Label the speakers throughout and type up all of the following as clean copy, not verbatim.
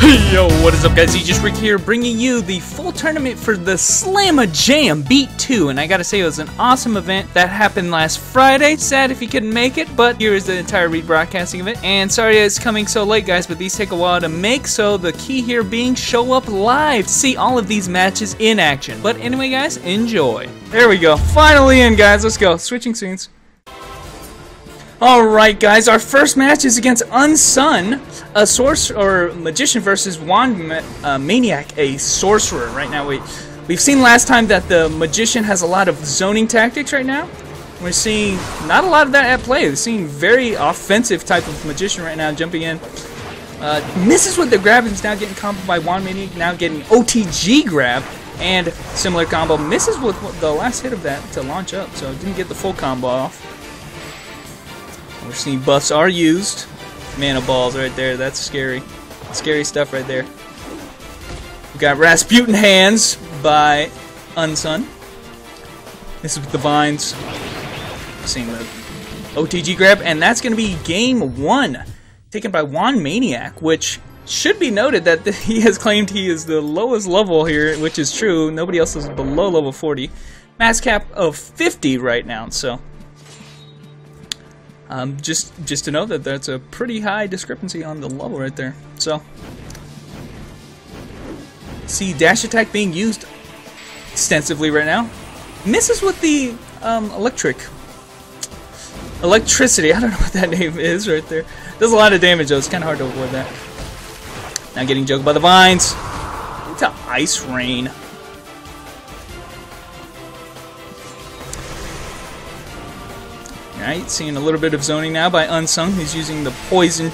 Speaker 1: Yo, what is up guys, AegisRick's here bringing you the full tournament for the Slamma Jam Beat 2, and I gotta say it was an awesome event that happened last Friday. Sad if you couldn't make it, but here is the entire rebroadcasting of it, and sorry it's coming so late guys, but these take a while to make, so the key here being show up live to see all of these matches in action. But anyway guys, enjoy. There we go, finally in guys, let's go, switching scenes. Alright guys, our first match is against Unsung, a sorcerer or magician versus Juan, Maniac, a sorcerer. Right now we've seen last time that the magician has a lot of zoning tactics right now. We're seeing not a lot of that at play. We're seeing very offensive type of magician right now, jumping in. Misses with the grab, and is now getting comboed by Juan Maniac, now getting OTG grab, and similar combo. Misses with the last hit of that to launch up, so didn't get the full combo off. We're seeing buffs are used. Mana balls right there, that's scary. Scary stuff right there. We got Rasputin hands by Unsung. This is with the vines. Seeing the OTG grab, and that's going to be game 1. Taken by Juan Maniac, which should be noted that he has claimed he is the lowest level here, which is true. Nobody else is below level 40. Max cap of 50 right now, so... just to know that that's a pretty high discrepancy on the level right there. So, see dash attack being used extensively right now. Misses with the electricity. I don't know what that name is right there. Does a lot of damage though. It's kind of hard to avoid that. Now getting juggled by the vines. Into ice rain. Alright, seeing a little bit of zoning now by Unsung. He's using the poison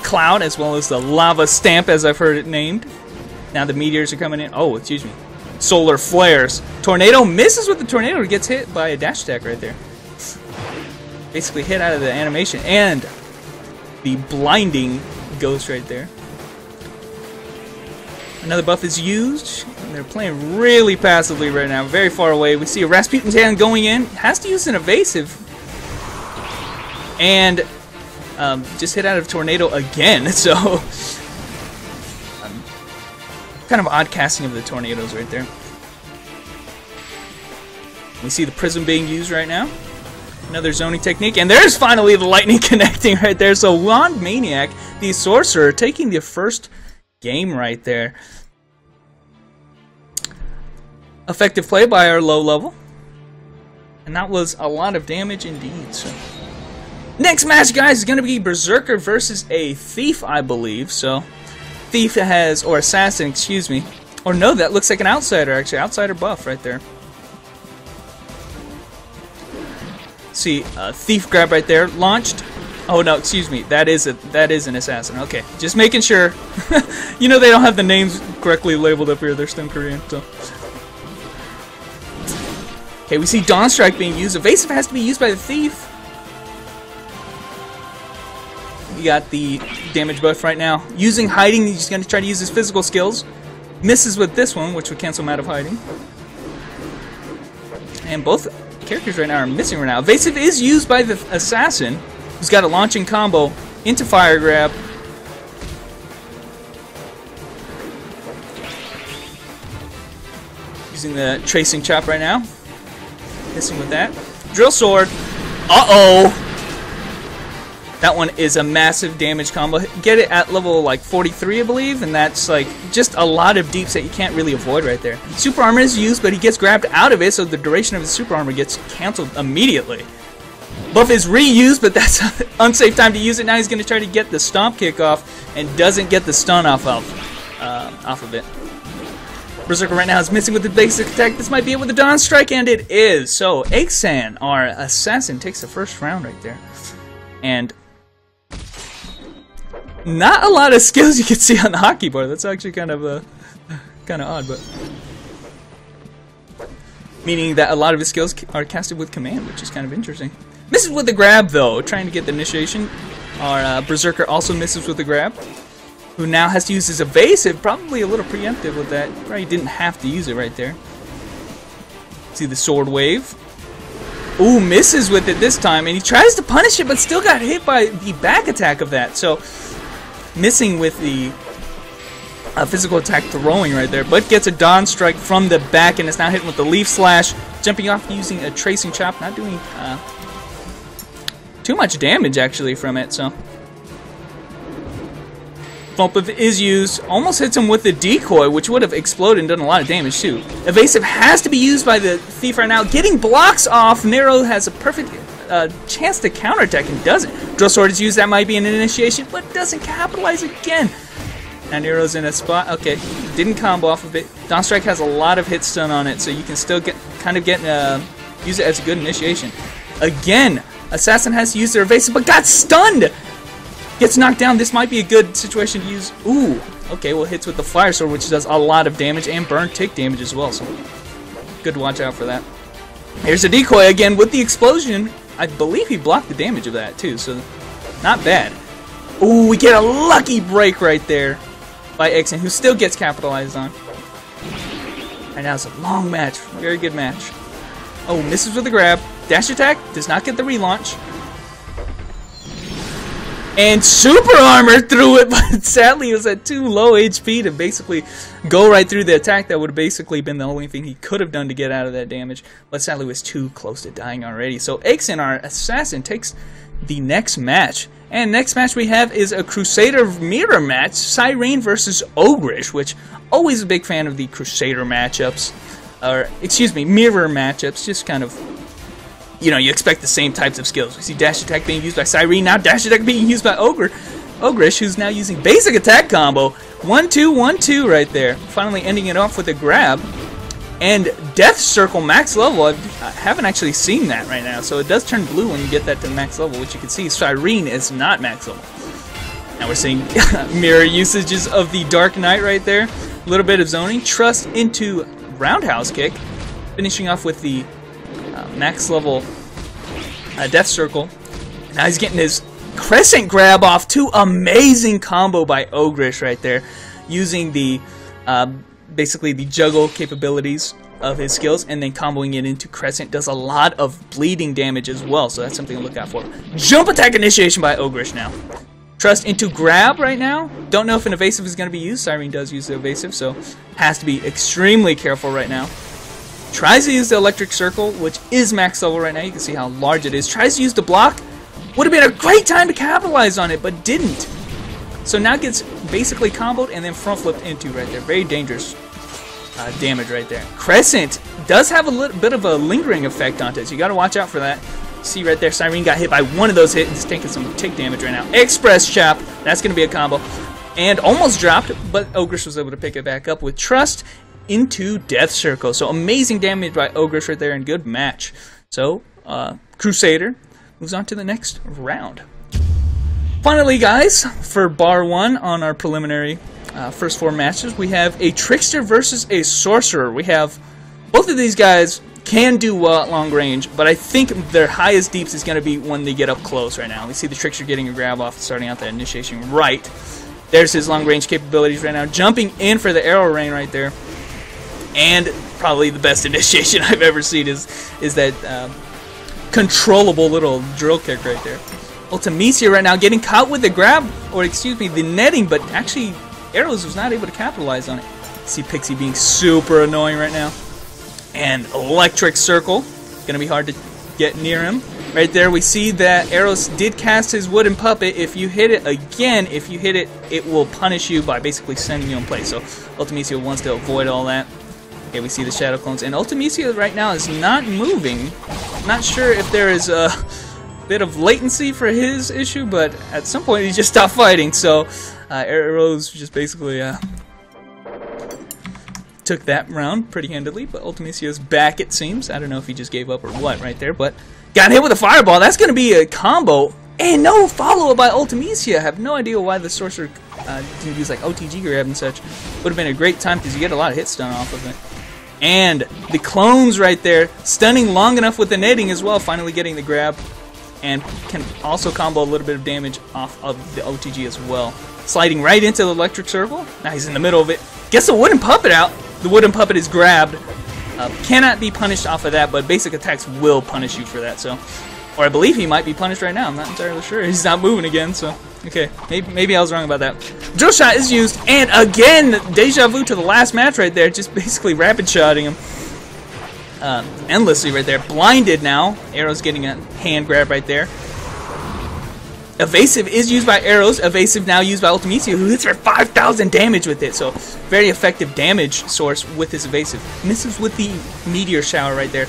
Speaker 1: cloud as well as the lava stamp, as I've heard it named. Now the meteors are coming in. Oh, excuse me. Solar flares. Tornado misses with the tornado. Gets hit by a dash attack right there. Basically hit out of the animation. And the blinding ghost right there. Another buff is used. And they're playing really passively right now. Very far away. We see a Rasputin's hand going in. Has to use an evasive. And just hit out of tornado again, so kind of odd casting of the tornadoes right there. We see the prism being used right now. Another zoning technique, and there's finally the lightning connecting right there. So Juan Maniac, the sorcerer, taking the first game right there. Effective play by our low level, and that was a lot of damage indeed. So. Next match, guys, is going to be Berserker versus a Thief, I believe. So, Thief has, or Assassin, excuse me. Or no, that looks like an Outsider, actually. Outsider buff right there. See, Thief grab right there, launched. Oh no, excuse me, that is an Assassin. Okay, just making sure. You know they don't have the names correctly labeled up here. They're still Korean, so. Okay, we see Dawn Strike being used. Evasive has to be used by the Thief. You got the damage buff right now. Using hiding, he's going to try to use his physical skills. Misses with this one, which would cancel him out of hiding. And both characters right now are missing right now. Evasive is used by the Assassin, who's got a launching combo into Fire Grab. Using the Tracing Chop right now. Missing with that. Drill Sword. Uh-oh! That one is a massive damage combo. Get it at level like 43, I believe, and that's like just a lot of deeps that you can't really avoid right there. Super armor is used, but he gets grabbed out of it, so the duration of his super armor gets canceled immediately. Buff is reused, but that's an unsafe time to use it. Now he's going to try to get the stomp kick off, and doesn't get the stun off of it. Berserker right now is missing with the basic attack. This might be it with the Dawn Strike, and it is. So Aegsan, our assassin, takes the first round right there, and not a lot of skills you can see on the hockey board. That's actually kind of odd, but meaning that a lot of his skills are casted with command, which is kind of interesting. Misses with the grab though, trying to get the initiation. Our Berserker also misses with the grab, who now has to use his evasive, probably a little preemptive with that. Right, he didn't have to use it right there. See the sword wave. Ooh, misses with it this time, and he tries to punish it, but still got hit by the back attack of that. So, missing with the physical attack throwing right there, but gets a dawn strike from the back and is now hitting with the leaf slash, jumping off using a tracing chop, not doing too much damage actually from it. So Bump is used, almost hits him with the decoy, which would have exploded and done a lot of damage too. Evasive has to be used by the Thief right now, getting blocks off. Nero has a perfect chance to counterattack and doesn't. Drill Sword is used, that might be an initiation, but doesn't capitalize again. Now Nero's in a spot, okay, didn't combo off of it. Dawn Strike has a lot of hit stun on it, so you can still use it as a good initiation. Again, Assassin has to use their evasive, but got stunned! Gets knocked down. This might be a good situation to use. Ooh, okay, well, hits with the Fire Sword, which does a lot of damage, and burn tick damage as well, so good to watch out for that. Here's a decoy again with the explosion. I believe he blocked the damage of that too, so not bad. Ooh, we get a lucky break right there by Exen, who still gets capitalized on. And now it's a long match. Very good match. Oh, misses with the grab. Dash attack. Does not get the relaunch. And super armor through it, but sadly it was at too low HP to basically go right through the attack. That would have basically been the only thing he could have done to get out of that damage. But sadly was too close to dying already. So Exen, our assassin, takes the next match. And next match we have is a Crusader mirror match, Cyrene versus Ogrish, which always a big fan of the Crusader matchups, or excuse me, mirror matchups. Just kind of, you know, you expect the same types of skills. We see dash attack being used by Cyrene, now dash attack being used by Ogrish, who's now using basic attack combo. 1-2, 1-2 right there. Finally ending it off with a grab. And Death Circle max level, I haven't actually seen that right now, so it does turn blue when you get that to max level, which you can see Cyrene is not max level. Now we're seeing mirror usages of the Dark Knight right there. A little bit of zoning, trust into roundhouse kick, finishing off with the max level Death Circle. Now he's getting his crescent grab off, too. Amazing combo by Ogrish right there, using the basically the juggle capabilities of his skills, and then comboing it into crescent. Does a lot of bleeding damage as well, so that's something to look out for. Jump attack initiation by Ogrish now. Trust into grab right now. Don't know if an evasive is going to be used. Cyrene does use the evasive, so has to be extremely careful right now. Tries to use the electric circle, which is max level right now. You can see how large it is. Tries to use the block. Would have been a great time to capitalize on it, but didn't. So now gets basically comboed and then front flipped into right there. Very dangerous damage right there. Crescent does have a little bit of a lingering effect on it, so you got to watch out for that. See right there, Cyrene got hit by one of those hits. He's taking some tick damage right now. Express chop. That's going to be a combo. And almost dropped, but Ogrish was able to pick it back up with trust into Death Circle. So amazing damage by Ogrish right there, and good match. So Crusader moves on to the next round. Finally, guys, for bar one on our preliminary first four matches, we have a Trickster versus a Sorcerer. We have both of these guys can do well at long range, but I think their highest deeps is going to be when they get up close right now. We see the Trickster getting a grab off, starting out that initiation right. There's his long range capabilities right now, jumping in for the arrow rain right there. And probably the best initiation I've ever seen is that controllable little drill kick right there. Ultimisia right now getting caught with the grab, or excuse me, the netting, but actually Arrows was not able to capitalize on it. See Pixie being super annoying right now. And Electric Circle, gonna be hard to get near him. Right there we see that Arrows did cast his wooden puppet. If you hit it again, if you hit it, it will punish you by basically sending you in place. So Ultimisia wants to avoid all that. Okay, we see the Shadow Clones, and Ultimisia right now is not moving. Not sure if there is a bit of latency for his issue, but at some point he just stopped fighting, so Arrows just basically took that round pretty handily, but Ultimisia's back, it seems. I don't know if he just gave up or what right there, but got hit with a fireball. That's going to be a combo, and no follow-up by Ultimisia. I have no idea why the Sorcerer didn't use like OTG grab and such. Would have been a great time because you get a lot of hit stun off of it. And the clones right there, stunning long enough with the netting as well, finally getting the grab, and can also combo a little bit of damage off of the OTG as well. Sliding right into the Electric Circle. Now he's in the middle of it. Gets the wooden puppet out. The wooden puppet is grabbed. Cannot be punished off of that, but basic attacks will punish you for that. So, or I believe he might be punished right now. I'm not entirely sure. He's not moving again, so Okay, maybe I was wrong about that. Drill shot is used, and again, deja vu to the last match right there. Just basically rapid shotting him endlessly right there. Blinded now. Arrows getting a hand grab right there. Evasive is used by Arrows. Evasive now used by Ultimecia, who hits for 5,000 damage with it. So very effective damage source with his Evasive. Misses with the Meteor Shower right there.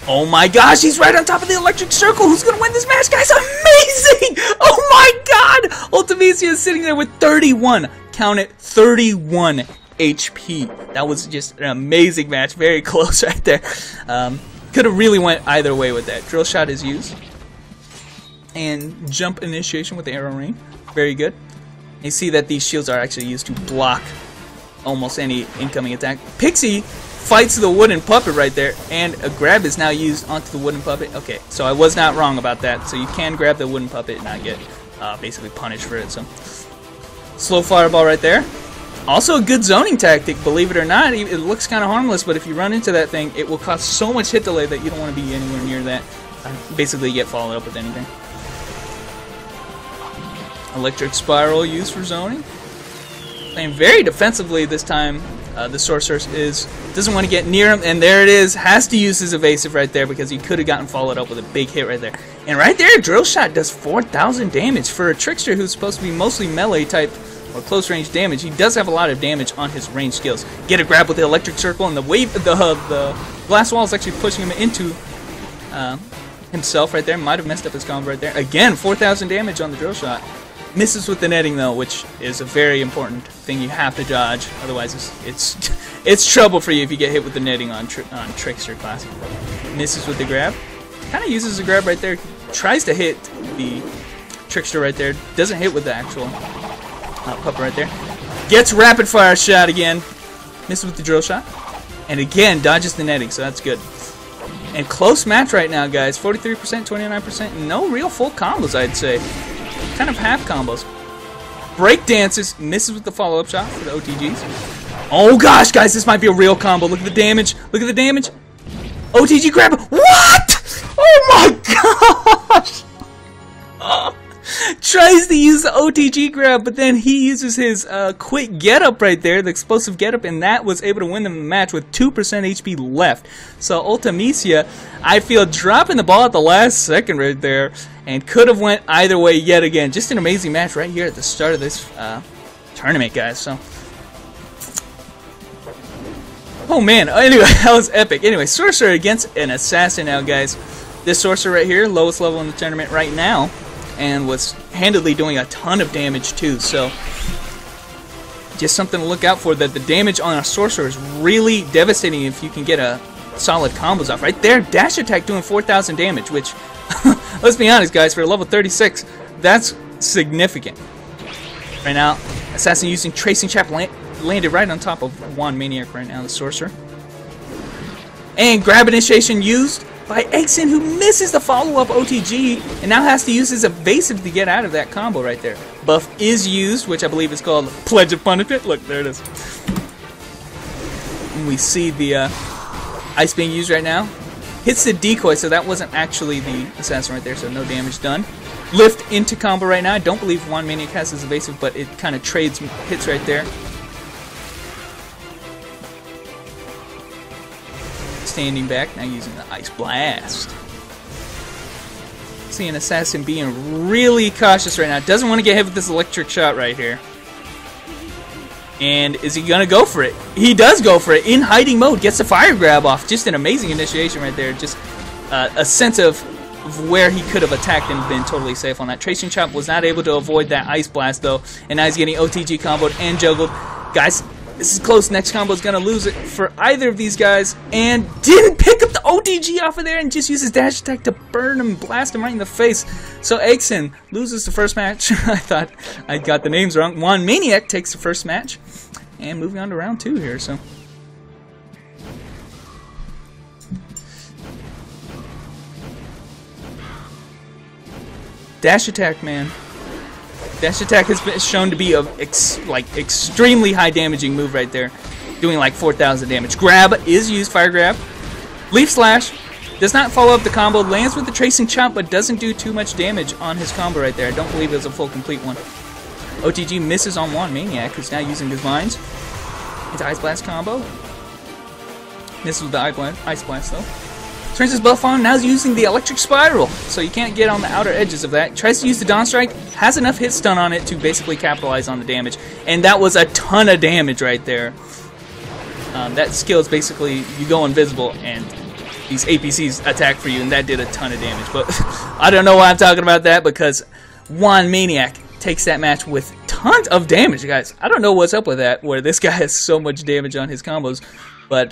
Speaker 1: Oh my gosh, he's right on top of the Electric Circle. Who's going to win this match, guys? Amazing! Oh my god! Ultimecia is sitting there with 31. Count it, 31 HP. That was just an amazing match. Very close right there. Could have really went either way with that. Drill shot is used. And jump initiation with the arrow rain. Very good. You see that these shields are actually used to block almost any incoming attack. Pixie fights the wooden puppet right there, and a grab is now used onto the wooden puppet. Okay, so I was not wrong about that. So you can grab the wooden puppet and not get basically punished for it. So slow fireball right there. Also a good zoning tactic, believe it or not. It looks kind of harmless, but if you run into that thing, it will cause so much hit delay that you don't want to be anywhere near that. Basically get followed up with anything. Electric Spiral used for zoning. Playing very defensively this time. The Sorcerer doesn't want to get near him, and there it is. Has to use his Evasive right there because he could have gotten followed up with a big hit right there. And right there, Drill Shot does 4,000 damage. For a Trickster who's supposed to be mostly melee type or close range damage, he does have a lot of damage on his range skills. Get a grab with the Electric Circle, and the glass wall is actually pushing him into himself right there. Might have messed up his combo right there. Again, 4,000 damage on the Drill Shot. Misses with the netting though, which is a very important thing you have to dodge. Otherwise, it's trouble for you if you get hit with the netting on Trickster class. Misses with the grab. Kind of uses the grab right there. Tries to hit the Trickster right there. Doesn't hit with the actual puppet right there. Gets rapid fire shot again. Misses with the Drill Shot. And again, dodges the netting, so that's good. And close match right now, guys. 43%, 29%. No real full combos, I'd say. Kind of half combos. Break dances, misses with the follow-up shot for the OTGs. Oh gosh, guys, this might be a real combo. Look at the damage. Look at the damage. OTG grab. What? Oh my gosh. Tries to use the OTG grab, but then he uses his quick get-up right there, the explosive get-up, and that was able to win them the match with 2% HP left. So Ultimecia, I feel, dropping the ball at the last second right there, and could have went either way yet again. Just an amazing match right here at the start of this tournament, guys. So, oh man, anyway, that was epic. Anyway, Sorcerer against an Assassin now, guys. This Sorcerer right here, lowest level in the tournament right now, and was handedly doing a ton of damage too, so just something to look out for, that the damage on a Sorcerer is really devastating if you can get a solid combos off. Right there, dash attack doing 4,000 damage, which, let's be honest guys, for a level 36, that's significant. Right now, Assassin using Tracing Trap landed right on top of Juan Maniac right now, the Sorcerer. And grab initiation used by Exin, who misses the follow-up OTG and now has to use his Evasive to get out of that combo right there. Buff is used, which I believe is called Pledge of Punishment. Look, there it is. And we see the ice being used right now. Hits the decoy, so that wasn't actually the Assassin right there, so no damage done. Lift into combo right now. I don't believe Juan Maniac has his Evasive, but it kind of trades hits right there. Standing back, now using the Ice Blast. See an Assassin being really cautious right now. Doesn't want to get hit with this electric shot right here. And is he going to go for it? He does go for it in hiding mode. Gets the fire grab off. Just an amazing initiation right there. Just a sense of where he could have attacked and been totally safe on that. Tracing Chop was not able to avoid that Ice Blast though. And now he's getting OTG comboed and juggled. Guys, this is close. Next combo is going to lose it for either of these guys. And didn't pick up the OTG off of there and just uses dash attack to burn him, blast him right in the face. So Exin loses the first match. I thought I got the names wrong. Juan Maniac takes the first match. And moving on to round 2 here. So dash attack, man. Dash attack has been shown to be a extremely high damaging move right there, doing like 4,000 damage. Grab is used, fire grab. Leaf slash Does not follow up the combo, lands with the tracing chop, but doesn't do too much damage on his combo right there. I don't believe it was a full complete one. OTG misses on Juan Maniac, who's now using his vines. Into Ice Blast combo. Misses with the Ice Blast though. Turns his buff on, now he's using the Electric Spiral, so you can't get on the outer edges of that. Tries to use the Dawn Strike, has enough hit stun on it to basically capitalize on the damage. And that was a ton of damage right there. That skill is basically, you go invisible and these APCs attack for you, and that did a ton of damage. But I don't know why I'm talking about that, because Juan Maniac takes that match with tons of damage, guys. I don't know what's up with that, where this guy has so much damage on his combos. But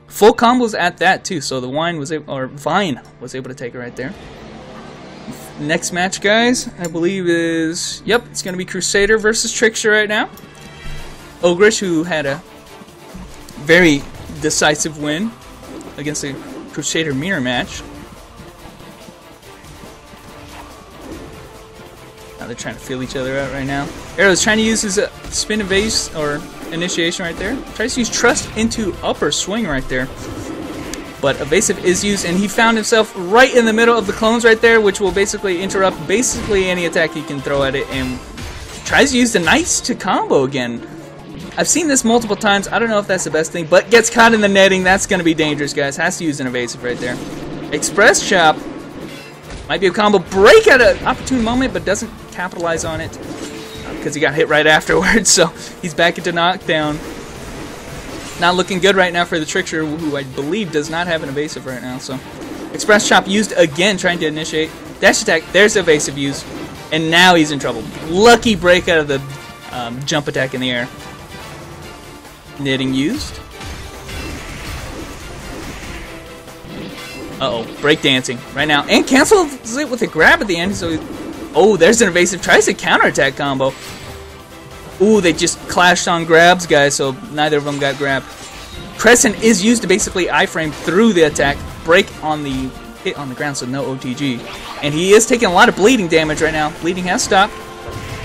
Speaker 1: full combos at that too, so the Vine was able to take it right there. Next match, guys, I believe is, yep, it's going to be Crusader versus Trickster right now. Ogrish, who had a very decisive win against the Crusader mirror match. Now they're trying to feel each other out right now. Arrow's trying to use his spin evase or initiation right there. Tries to use Trust into upper swing right there. But evasive is used, and he found himself right in the middle of the clones right there, which will basically interrupt basically any attack he can throw at it, and tries to use the Knights to combo again. I've seen this multiple times. I don't know if that's the best thing, but gets caught in the netting. That's going to be dangerous, guys. Has to use an evasive right there. Express Chop. Might be a combo break at an opportune moment, but doesn't capitalize on it because he got hit right afterwards. So he's back into knockdown. Not looking good right now for the Trickster, who I believe does not have an evasive right now. So Express Chop used again, trying to initiate. Dash attack. There's evasive used, and now he's in trouble. Lucky break out of the jump attack in the air. Knitting used. Uh-oh, breakdancing right now. And cancels it with a grab at the end. So, oh, there's an evasive. Tries a counterattack combo. Ooh, they just clashed on grabs, guys, so neither of them got grabbed. Crescent is used to basically iframe through the attack. Break on the hit on the ground, so no OTG. And he is taking a lot of bleeding damage right now. Bleeding has stopped.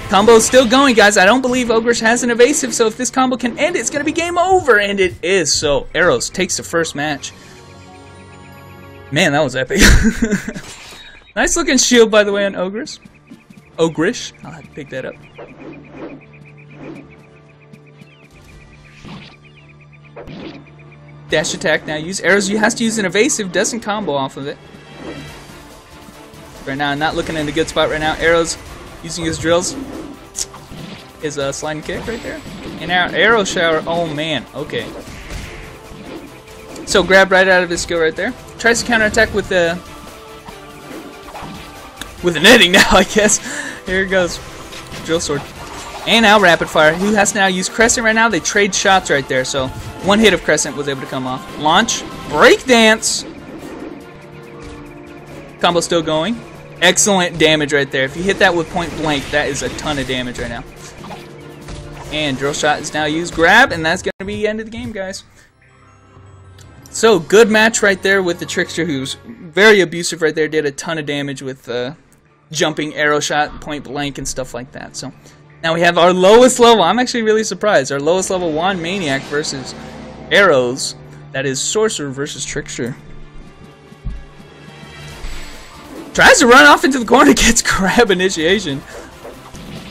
Speaker 1: Combo's still going, guys. I don't believe Ogrish has an evasive, so if this combo can end, it's going to be game over, and it is. So Arrows takes the first match. Man, that was epic. Nice looking shield, by the way, on Ogrish. I'll have to pick that up. Dash attack now. Use Arrows. You has to use an evasive. Doesn't combo off of it. Right now, not looking in a good spot right now. Arrows using his drills. His sliding kick right there. And our arrow shower. Oh man. Okay. So grab right out of his skill right there. Tries to counterattack with the netting now, I guess. Here it goes. Drill sword. And now rapid fire. Who has to now use Crescent right now? They trade shots right there. So one hit of Crescent was able to come off. Launch. Breakdance. Combo still going. Excellent damage right there. If you hit that with point blank, that is a ton of damage right now. And drill shot is now used. Grab, and that's going to be the end of the game, guys. So, good match right there with the Trickster, who's very abusive right there. Did a ton of damage with jumping arrow shot, point blank, and stuff like that. So, now we have our lowest level. I'm actually really surprised. Our lowest level Juan Maniac versus Arrows. That is Sorcerer versus Trickster. Tries to run off into the corner, gets grab initiation.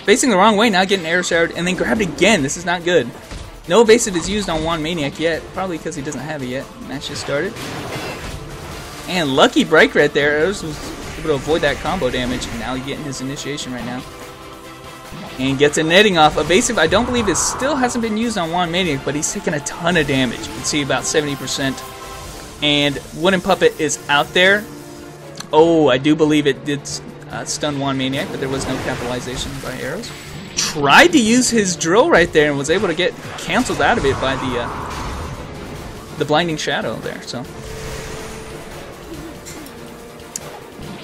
Speaker 1: Facing the wrong way, now getting arrow showered, and then grabbed again. This is not good. No evasive is used on Juan Maniac yet, probably because he doesn't have it yet. Match just started. And lucky break right there. Arrows was able to avoid that combo damage, and now he's getting his initiation right now. And gets a netting off. Evasive, I don't believe it still hasn't been used on Juan Maniac, but he's taking a ton of damage. You can see about 70%. And Wooden Puppet is out there. Oh, I do believe it did stun Juan Maniac, but there was no capitalization by Arrows. Tried to use his drill right there and was able to get canceled out of it by the blinding shadow there. So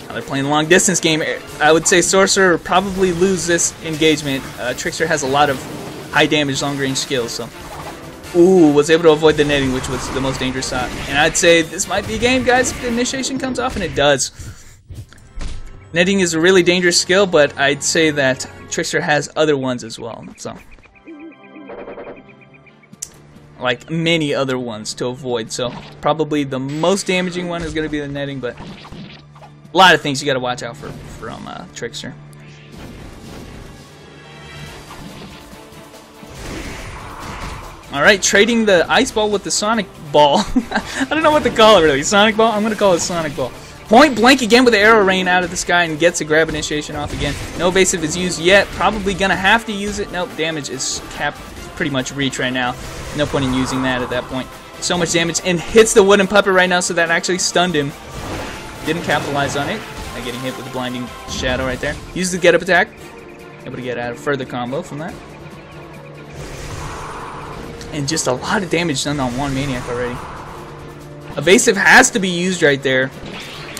Speaker 1: now they're playing a long distance game. I would say Sorcerer will probably lose this engagement. Trickster has a lot of high damage, long range skills. So, ooh, was able to avoid the netting, which was the most dangerous shot. And I'd say this might be a game, guys, if the initiation comes off, and it does. Netting is a really dangerous skill, but I'd say that Trickster has other ones as well. So, like many other ones to avoid. So probably the most damaging one is going to be the netting, but a lot of things you got to watch out for from Trickster. Alright, trading the ice ball with the sonic ball. I don't know what to call it really. Sonic ball? I'm going to call it sonic ball. Point blank again with the arrow rain out of the sky and gets a grab initiation off again. No evasive is used yet. Probably going to have to use it. Nope, damage is capped pretty much reach right now. No point in using that at that point. So much damage and hits the wooden puppet right now, so that actually stunned him. Didn't capitalize on it by getting hit with the blinding shadow right there. Used the get up attack. Able to get out a further combo from that. And just a lot of damage done on one Maniac already. Evasive has to be used right there.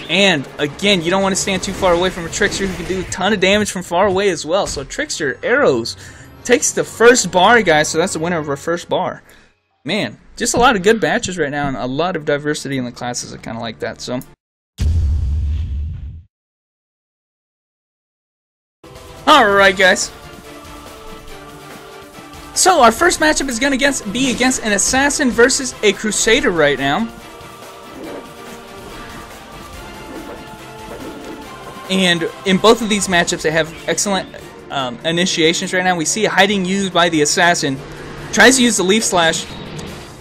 Speaker 1: And again, you don't want to stand too far away from a Trickster who can do a ton of damage from far away as well. So Trickster arrows takes the first bar, guys. So that's the winner of our first bar. Man, just a lot of good matches right now and a lot of diversity in the classes. I kind of like that. So. Alright, guys. So our first matchup is going to be against an Assassin versus a Crusader right now. And in both of these matchups, they have excellent initiations right now. We see a hiding used by the Assassin. Tries to use the Leaf Slash,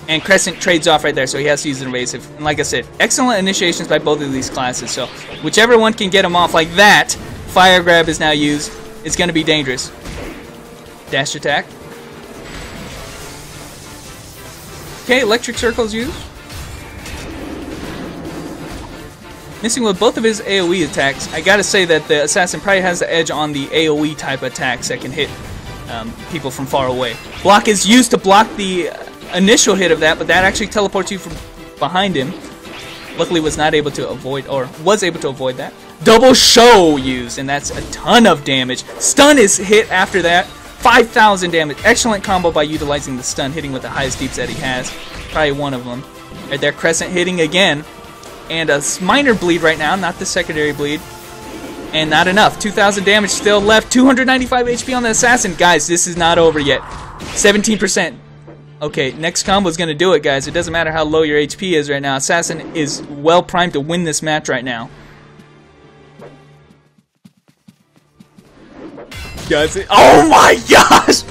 Speaker 1: and Crescent trades off right there, so he has to use an evasive. And like I said, excellent initiations by both of these classes. So whichever one can get him off like that, Fire Grab is now used. It's going to be dangerous. Dash attack. Okay, Electric Circle is used. Missing with both of his AoE attacks. I gotta say that the Assassin probably has the edge on the AoE type attacks that can hit people from far away. Block is used to block the initial hit of that, but that actually teleports you from behind him. Luckily was not able to avoid, or was able to avoid that. Double Show used, and that's a ton of damage. Stun is hit after that. 5,000 damage. Excellent combo by utilizing the stun, hitting with the highest deeps that he has. Probably one of them. Right there, Crescent hitting again. And a minor bleed right now, not the secondary bleed. And not enough. 2,000 damage still left. 295 HP on the Assassin. Guys, this is not over yet. 17%. Okay, next combo is going to do it, guys. It doesn't matter how low your HP is right now. Assassin is well primed to win this match right now. Guys, oh my gosh!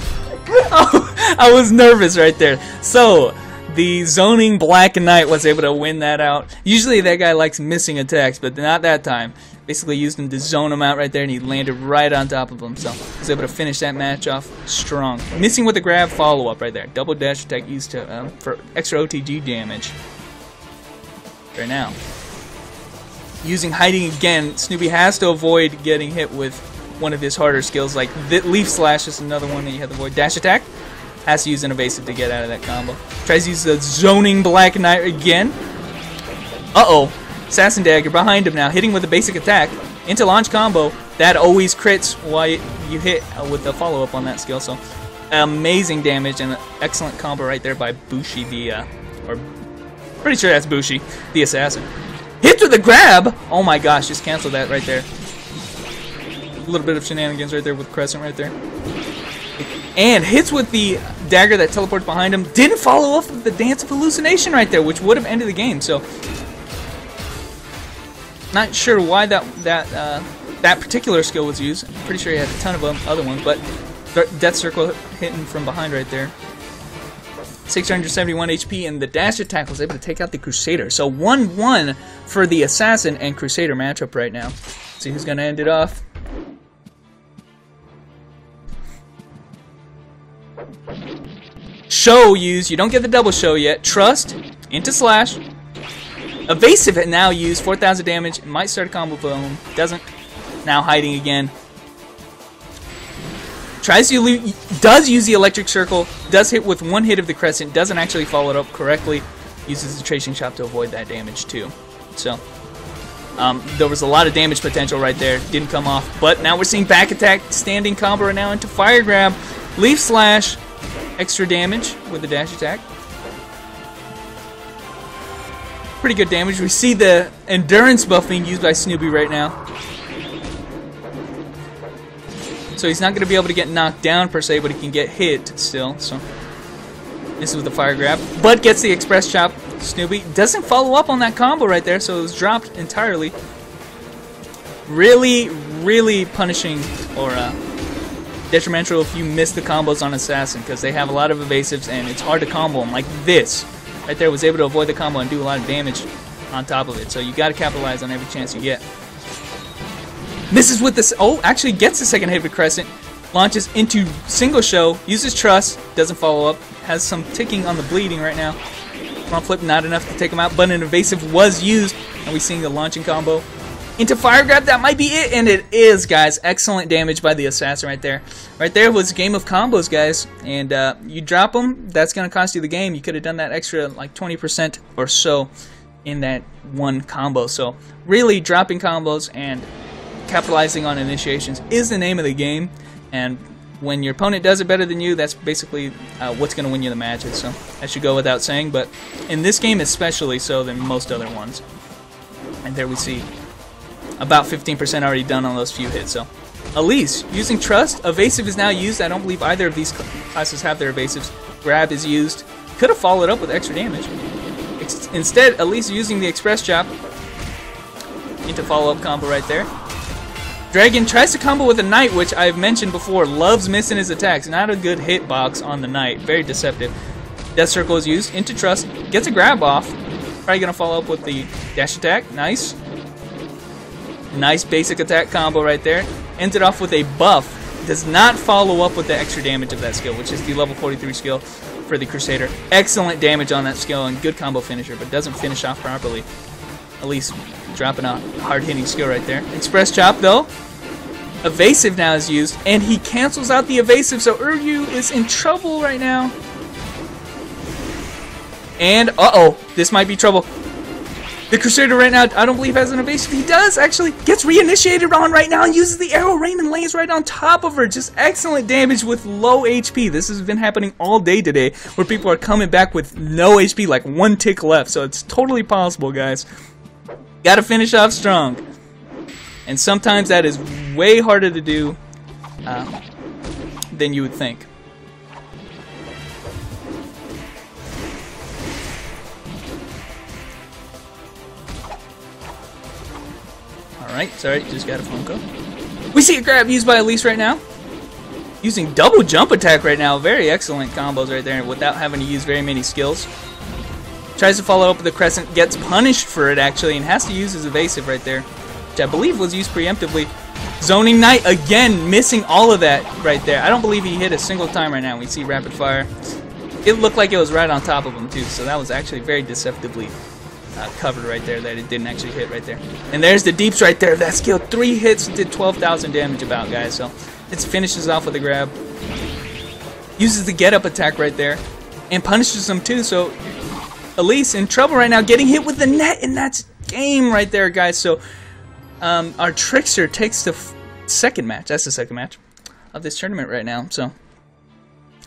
Speaker 1: Oh, I was nervous right there. So, the zoning Black Knight was able to win that out. Usually that guy likes missing attacks, but not that time. Basically used him to zone him out right there, and he landed right on top of him. So, he was able to finish that match off strong. Missing with the grab follow-up right there. Double dash attack used to for extra OTG damage. Right now. Using hiding again, Snoopy has to avoid getting hit with one of his harder skills, like the Leaf Slash is another one that you have to avoid. Dash attack, has to use an evasive to get out of that combo. Tries to use the zoning Black Knight again. Uh-oh, Assassin Dagger behind him now, hitting with a basic attack. Into launch combo, that always crits while you hit with the follow-up on that skill, so amazing damage and an excellent combo right there by Bushi or pretty sure that's Bushi, the Assassin. Hits with a grab! Oh my gosh, just cancel that right there. A little bit of shenanigans right there with Crescent right there. And hits with the dagger that teleports behind him. Didn't follow up with the Dance of Hallucination right there, which would have ended the game. So, not sure why that particular skill was used. I'm pretty sure he had a ton of other ones, but Death Circle hitting from behind right there. 671 HP, and the dash attack was able to take out the Crusader. So 1-1 for the Assassin and Crusader matchup right now. See who's going to end it off. Show used. You don't get the double show yet. Trust into slash. Evasive now used. 4,000 damage. It might start a combo boom. Doesn't. Now hiding again. Tries to does use the electric circle. Does hit with one hit of the Crescent. Doesn't actually follow it up correctly. Uses the tracing shot to avoid that damage too. So there was a lot of damage potential right there. Didn't come off. But now we're seeing back attack, standing combo right now into fire grab. Leaf slash. Extra damage with the dash attack. Pretty good damage. We see the endurance buff being used by Snoopy right now. So he's not going to be able to get knocked down per se, but he can get hit still. So Misses with the fire grab, but gets the express chop. Snoopy doesn't follow up on that combo right there, so it was dropped entirely. Really, really punishing or detrimental if you miss the combos on Assassin, because they have a lot of evasives and it's hard to combo them like this. Right there, was able to avoid the combo and do a lot of damage on top of it, so you got to capitalize on every chance you get. Misses with this, oh, actually gets the second hit with Crescent, launches into single show, uses Trust, doesn't follow up, has some ticking on the bleeding right now. Front flip, not enough to take him out, but an evasive was used, and we seeing the launching combo. Into fire grab, that might be it, and it is, guys. Excellent damage by the Assassin right there. Right there was game of combos, guys, and you drop them, that's going to cost you the game. You could have done that extra, like 20% or so in that one combo. So really, dropping combos and capitalizing on initiations is the name of the game, and when your opponent does it better than you, that's basically what's going to win you the matches. So that should go without saying, but in this game especially so than most other ones. And there we see about 15% already done on those few hits. So Elise using Trust, evasive is now used. I don't believe either of these classes have their evasives. Grab is used. Could have followed up with extra damage. Instead, Elise using the express chop into follow-up combo right there. Dragon tries to combo with a Knight, which I've mentioned before, loves missing his attacks. Not a good hitbox on the Knight. Very deceptive. Death Circle is used into Trust. Gets a grab off. Probably going to follow up with the dash attack. Nice. Nice basic attack combo right there. Ends it off with a buff. Does not follow up with the extra damage of that skill, which is the level 43 skill for the Crusader. Excellent damage on that skill and good combo finisher, but doesn't finish off properly. At least dropping a hard-hitting skill right there. Express chop, though. Evasive now is used, and he cancels out the evasive, so Uryu is in trouble right now. And, uh-oh, this might be trouble. The Crusader right now, I don't believe has an evasive. He does, actually. Gets reinitiated on right now and uses the arrow rain and lays right on top of her. Just excellent damage with low HP. This has been happening all day today, where people are coming back with no HP, like one tick left. So it's totally possible, guys. Gotta finish off strong. And sometimes that is way harder to do than you would think. Alright, sorry, just got a phone call. We see a grab used by Elise right now. Using double jump attack right now. Very excellent combos right there without having to use very many skills. Tries to follow up with the Crescent, gets punished for it actually, and has to use his evasive right there, which I believe was used preemptively. Zoning Knight again, missing all of that right there. I don't believe he hit a single time right now. We see rapid fire. It looked like it was right on top of him too, so that was actually very deceptively covered right there, that it didn't actually hit right there. And there's the deeps right there. That skill, 3 hits, did 12,000 damage about, guys. So it finishes off with a grab. Uses the get up attack right there, and punishes him too. So Elise in trouble right now, getting hit with the net, and that's game right there, guys. So our Trickster takes the second match. That's the second match of this tournament right now. So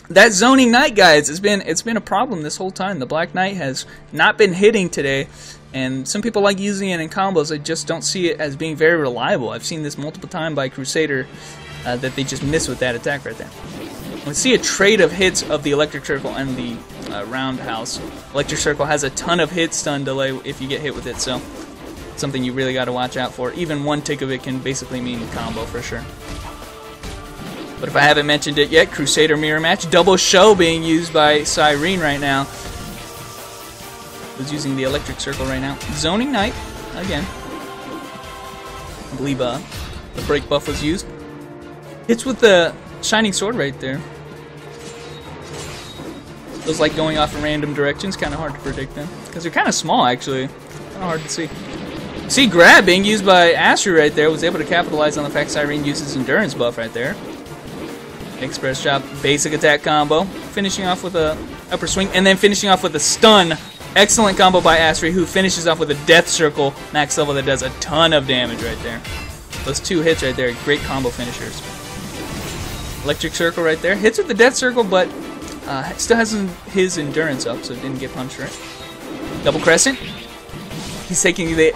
Speaker 1: that zoning Knight, guys, it's been a problem this whole time. The Black Knight has not been hitting today, and some people like using it in combos. I just don't see it as being very reliable. I've seen this multiple times by Crusader that they just miss with that attack right there. We see a trade of hits of the Electric Circle and the Roundhouse. Electric Circle has a ton of hit stun delay if you get hit with it, so something you really got to watch out for. Even one tick of it can basically mean combo for sure. But if I haven't mentioned it yet, Crusader mirror match, double show being used by Cyrene right now. Who's using the Electric Circle right now. Zoning Knight again. I believe the break buff was used. Hits with the Shining Sword right there. Those like going off in random directions, kind of hard to predict them. Because they're kind of small actually. Kind of hard to see. See, grab being used by Astro right there. Was able to capitalize on the fact Cyrene uses endurance buff right there. Express chop, basic attack combo. Finishing off with a upper swing. And then finishing off with a stun. Excellent combo by Astro, who finishes off with a Death Circle max level that does a ton of damage right there. Those 2 hits right there, great combo finishers. Electric Circle right there. Hits with the Death Circle, but still has his endurance up, so didn't get punched right. Double Crescent. He's taking the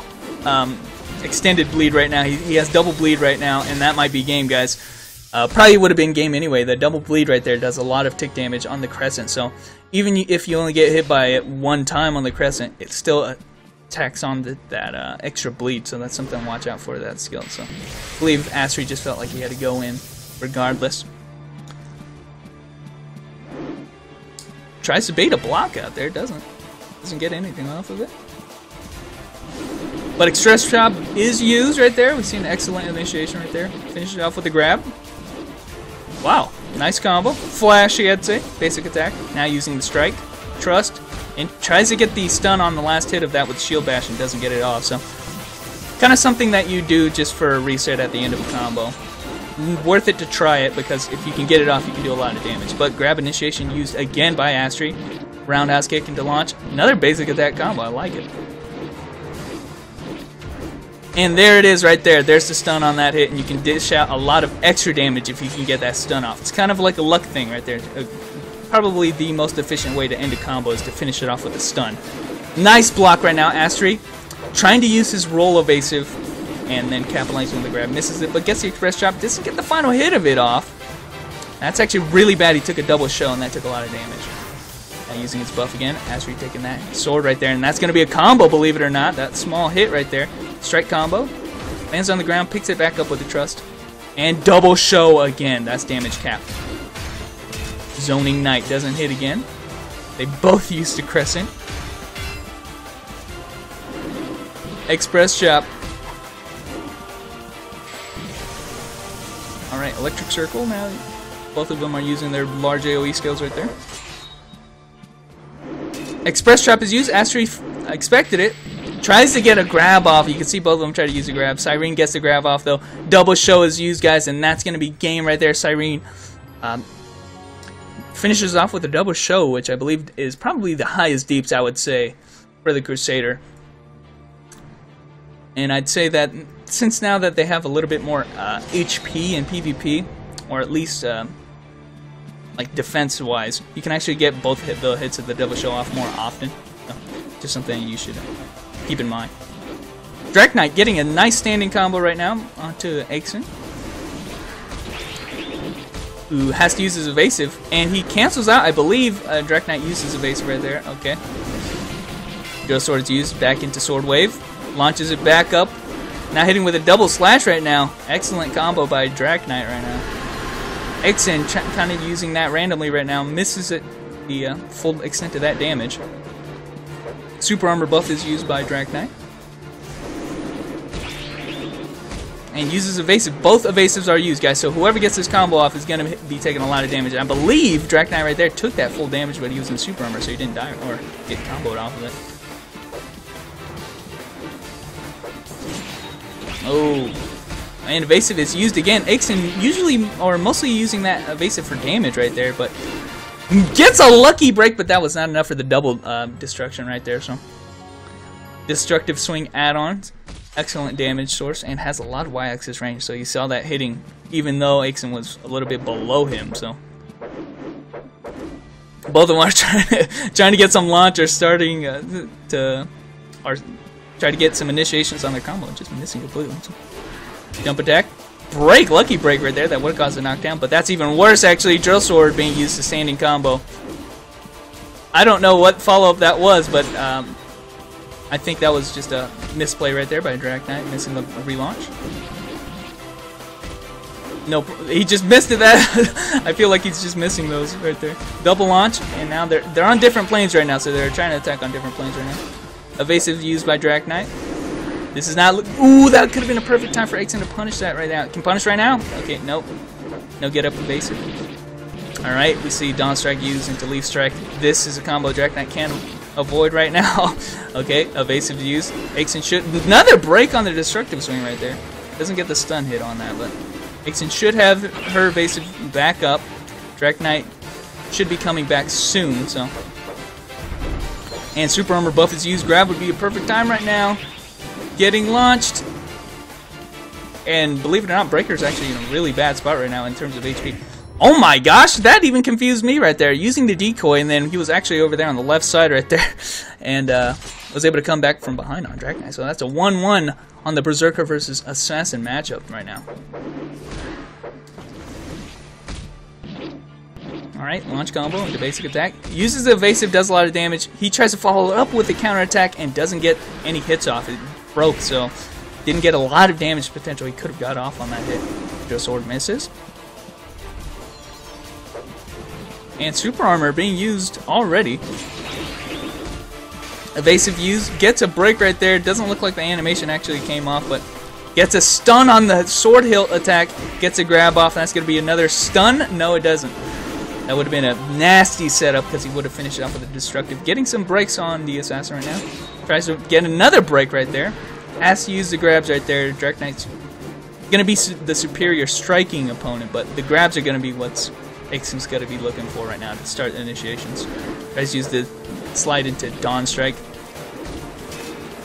Speaker 1: extended bleed right now. He has double bleed right now, and that might be game, guys. Probably would have been game anyway. The double bleed right there does a lot of tick damage on the crescent, so even if you only get hit by it one time on the crescent, it still attacks on that extra bleed, so that's something to watch out for, that skill. So I believe Astri just felt like he had to go in regardless. Tries to bait a block out there, doesn't get anything off of it. But Express Chop is used right there. We see an excellent initiation right there. Finish it off with a grab. Wow, nice combo. Flashy, I'd say. Basic attack. Now using the strike. Trust. And tries to get the stun on the last hit of that with Shield Bash and doesn't get it off. So, kind of something that you do just for a reset at the end of a combo. Worth it to try it, because if you can get it off, you can do a lot of damage. But grab initiation used again by Astri. Roundhouse kick into launch. Another basic attack combo. I like it. And there it is right there. There's the stun on that hit, and you can dish out a lot of extra damage if you can get that stun off. It's kind of like a luck thing right there. Probably the most efficient way to end a combo is to finish it off with a stun. Nice block right now, Astri. Trying to use his roll evasive, and then capitalizing on the grab. Misses it, but gets the Express Chop. Doesn't get the final hit of it off. That's actually really bad. He took a double show, and that took a lot of damage. Now using his buff again. Astri taking that sword right there, and that's going to be a combo, believe it or not. That small hit right there. Strike combo. Lands on the ground, picks it back up with the trust. And double show again. That's damage cap. Zoning Knight doesn't hit again. They both used the crescent. Express Chop. Alright, Electric Circle now. Both of them are using their large AoE skills right there. Express Chop is used. Astri expected it. Tries to get a grab off. You can see both of them try to use a grab. Cyrene gets the grab off though. Double show is used, guys, and that's going to be game right there. Cyrene finishes off with a double show, which I believe is probably the highest deeps, I would say, for the Crusader. And I'd say that since now that they have a little bit more HP in PvP, or at least like defense-wise, you can actually get both the hits of the double show off more often. So, just something you should keep in mind. Drac Knight getting a nice standing combo right now onto Aegis, who has to use his evasive, and he cancels out. I believe Drac Knight uses evasive right there. Okay. Ghost Sword is used back into Sword Wave. Launches it back up. Now hitting with a double slash right now. Excellent combo by Drac Knight right now. Exen kind of using that randomly right now. Misses it the full extent of that damage. Super Armor buff is used by Drac Knight. And uses evasive. Both evasives are used, guys. So whoever gets this combo off is going to be taking a lot of damage. And I believe Drac Knight right there took that full damage, but he was in Super Armor, so he didn't die or get comboed off of it. Oh, and evasive is used again. Ixen usually or mostly using that evasive for damage right there, but gets a lucky break, but that was not enough for the double destruction right there. So destructive swing add-ons, excellent damage source, and has a lot of y-axis range. So you saw that hitting, even though Ixen was a little bit below him. So both of them are trying to get some launch or starting to try to get some initiations on their combo, just missing completely. So, jump attack, break, lucky break right there. That would have caused a knockdown, but that's even worse actually. Drill Sword being used to standing combo. I don't know what follow-up that was, but I think that was just a misplay right there by Drac Knight, missing the relaunch. No, he just missed it. That I feel like he's just missing those right there. Double launch, and now they're on different planes right now, so they're trying to attack on different planes right now. Evasive used by Drac Knight. This is not. Ooh, that could have been a perfect time for Aegis to punish that right now. Can punish right now? Okay, nope. No get up evasive. Alright, we see Dawn Strike used into Leaf Strike. This is a combo Drac Knight can avoid right now. Okay, evasive used. Aegis should. Another break on the destructive swing right there. Doesn't get the stun hit on that, but Aegis should have her evasive back up. Drac Knight should be coming back soon, so. And Super Armor buff is used. Grab would be a perfect time right now. Getting launched. And believe it or not, Breaker's actually in a really bad spot right now in terms of HP. Oh my gosh, that even confused me right there. Using the decoy, and then he was actually over there on the left side right there. And was able to come back from behind on Drac Knight. So that's a 1-1 on the Berserker versus Assassin matchup right now. Alright, launch combo into basic attack. Uses the evasive, does a lot of damage. He tries to follow it up with the counter attack and doesn't get any hits off. It broke, so didn't get a lot of damage potential. He could have got off on that hit. Drill sword misses. And super armor being used already. Evasive use, gets a break right there. Doesn't look like the animation actually came off, but gets a stun on the sword hilt attack. Gets a grab off. That's going to be another stun. No, it doesn't. That would have been a nasty setup because he would have finished it off with a destructive. Getting some breaks on the assassin right now. Tries to get another break right there. Has to use the grabs right there. Dark Knight's going to be the superior striking opponent, but the grabs are going to be what's Ixum's got to be looking for right now to start the initiations. Tries to use the slide into Dawn Strike.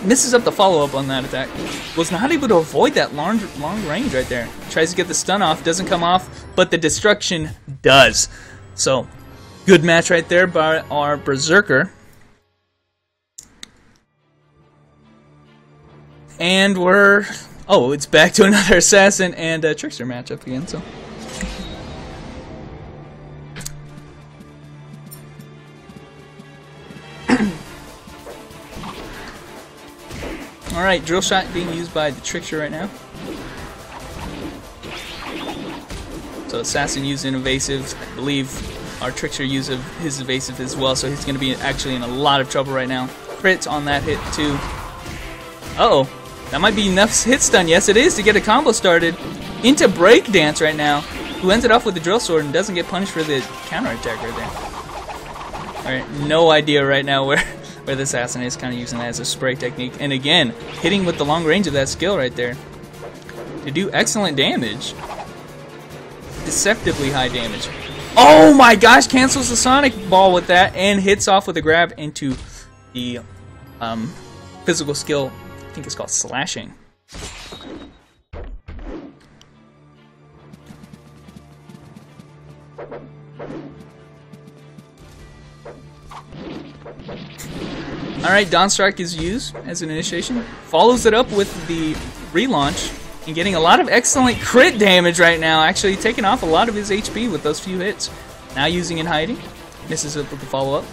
Speaker 1: Misses up the follow-up on that attack. Was not able to avoid that long range right there. Tries to get the stun off, doesn't come off, but the destruction does. So, good match right there by our Berserker. And we're... oh, it's back to another Assassin and a Trickster matchup again, so... Alright, drill shot being used by the Trickster right now. So Assassin using evasive. I believe our Trickster used his evasive as well, so he's going to be actually in a lot of trouble right now. Crits on that hit too. Uh-oh. That might be enough hit stun. Yes, it is to get a combo started. Into Breakdance right now, who ends it off with the drill sword and doesn't get punished for the counter attack right there. Alright, no idea right now where the Assassin is, kind of using that as a spray technique. And again, hitting with the long range of that skill right there to do excellent damage. Deceptively high damage. Oh my gosh, cancels the Sonic Ball with that and hits off with a grab into the physical skill. I think it's called Slashing. Alright, Dawn Strike is used as an initiation. Follows it up with the relaunch and getting a lot of excellent crit damage right now. Actually taking off a lot of his HP with those few hits. Now using in hiding. Misses it with the follow-up.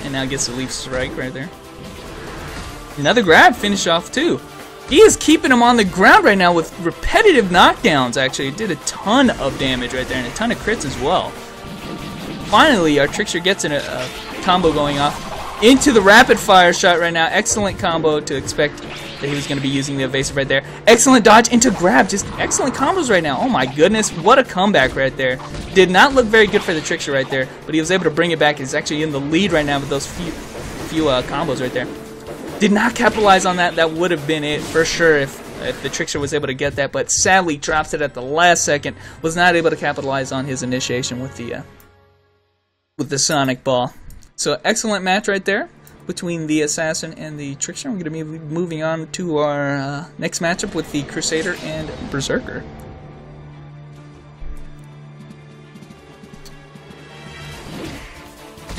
Speaker 1: And now gets the Leaf Strike right there. Another grab finish off too. He is keeping him on the ground right now with repetitive knockdowns. Actually, it did a ton of damage right there and a ton of crits as well. Finally, our Trickster gets in a combo going off into the rapid fire shot right now. Excellent combo to expect that he was going to be using the evasive right there. Excellent dodge into grab. Just excellent combos right now. Oh my goodness, what a comeback right there. Did not look very good for the Trickster right there, but he was able to bring it back. He's actually in the lead right now with those few combos right there. Did not capitalize on that. That would have been it for sure if the Trickster was able to get that, but sadly drops it at the last second. Was not able to capitalize on his initiation with the Sonic Ball. So excellent match right there between the Assassin and the Trickster. We're going to be moving on to our next matchup with the Crusader and Berserker.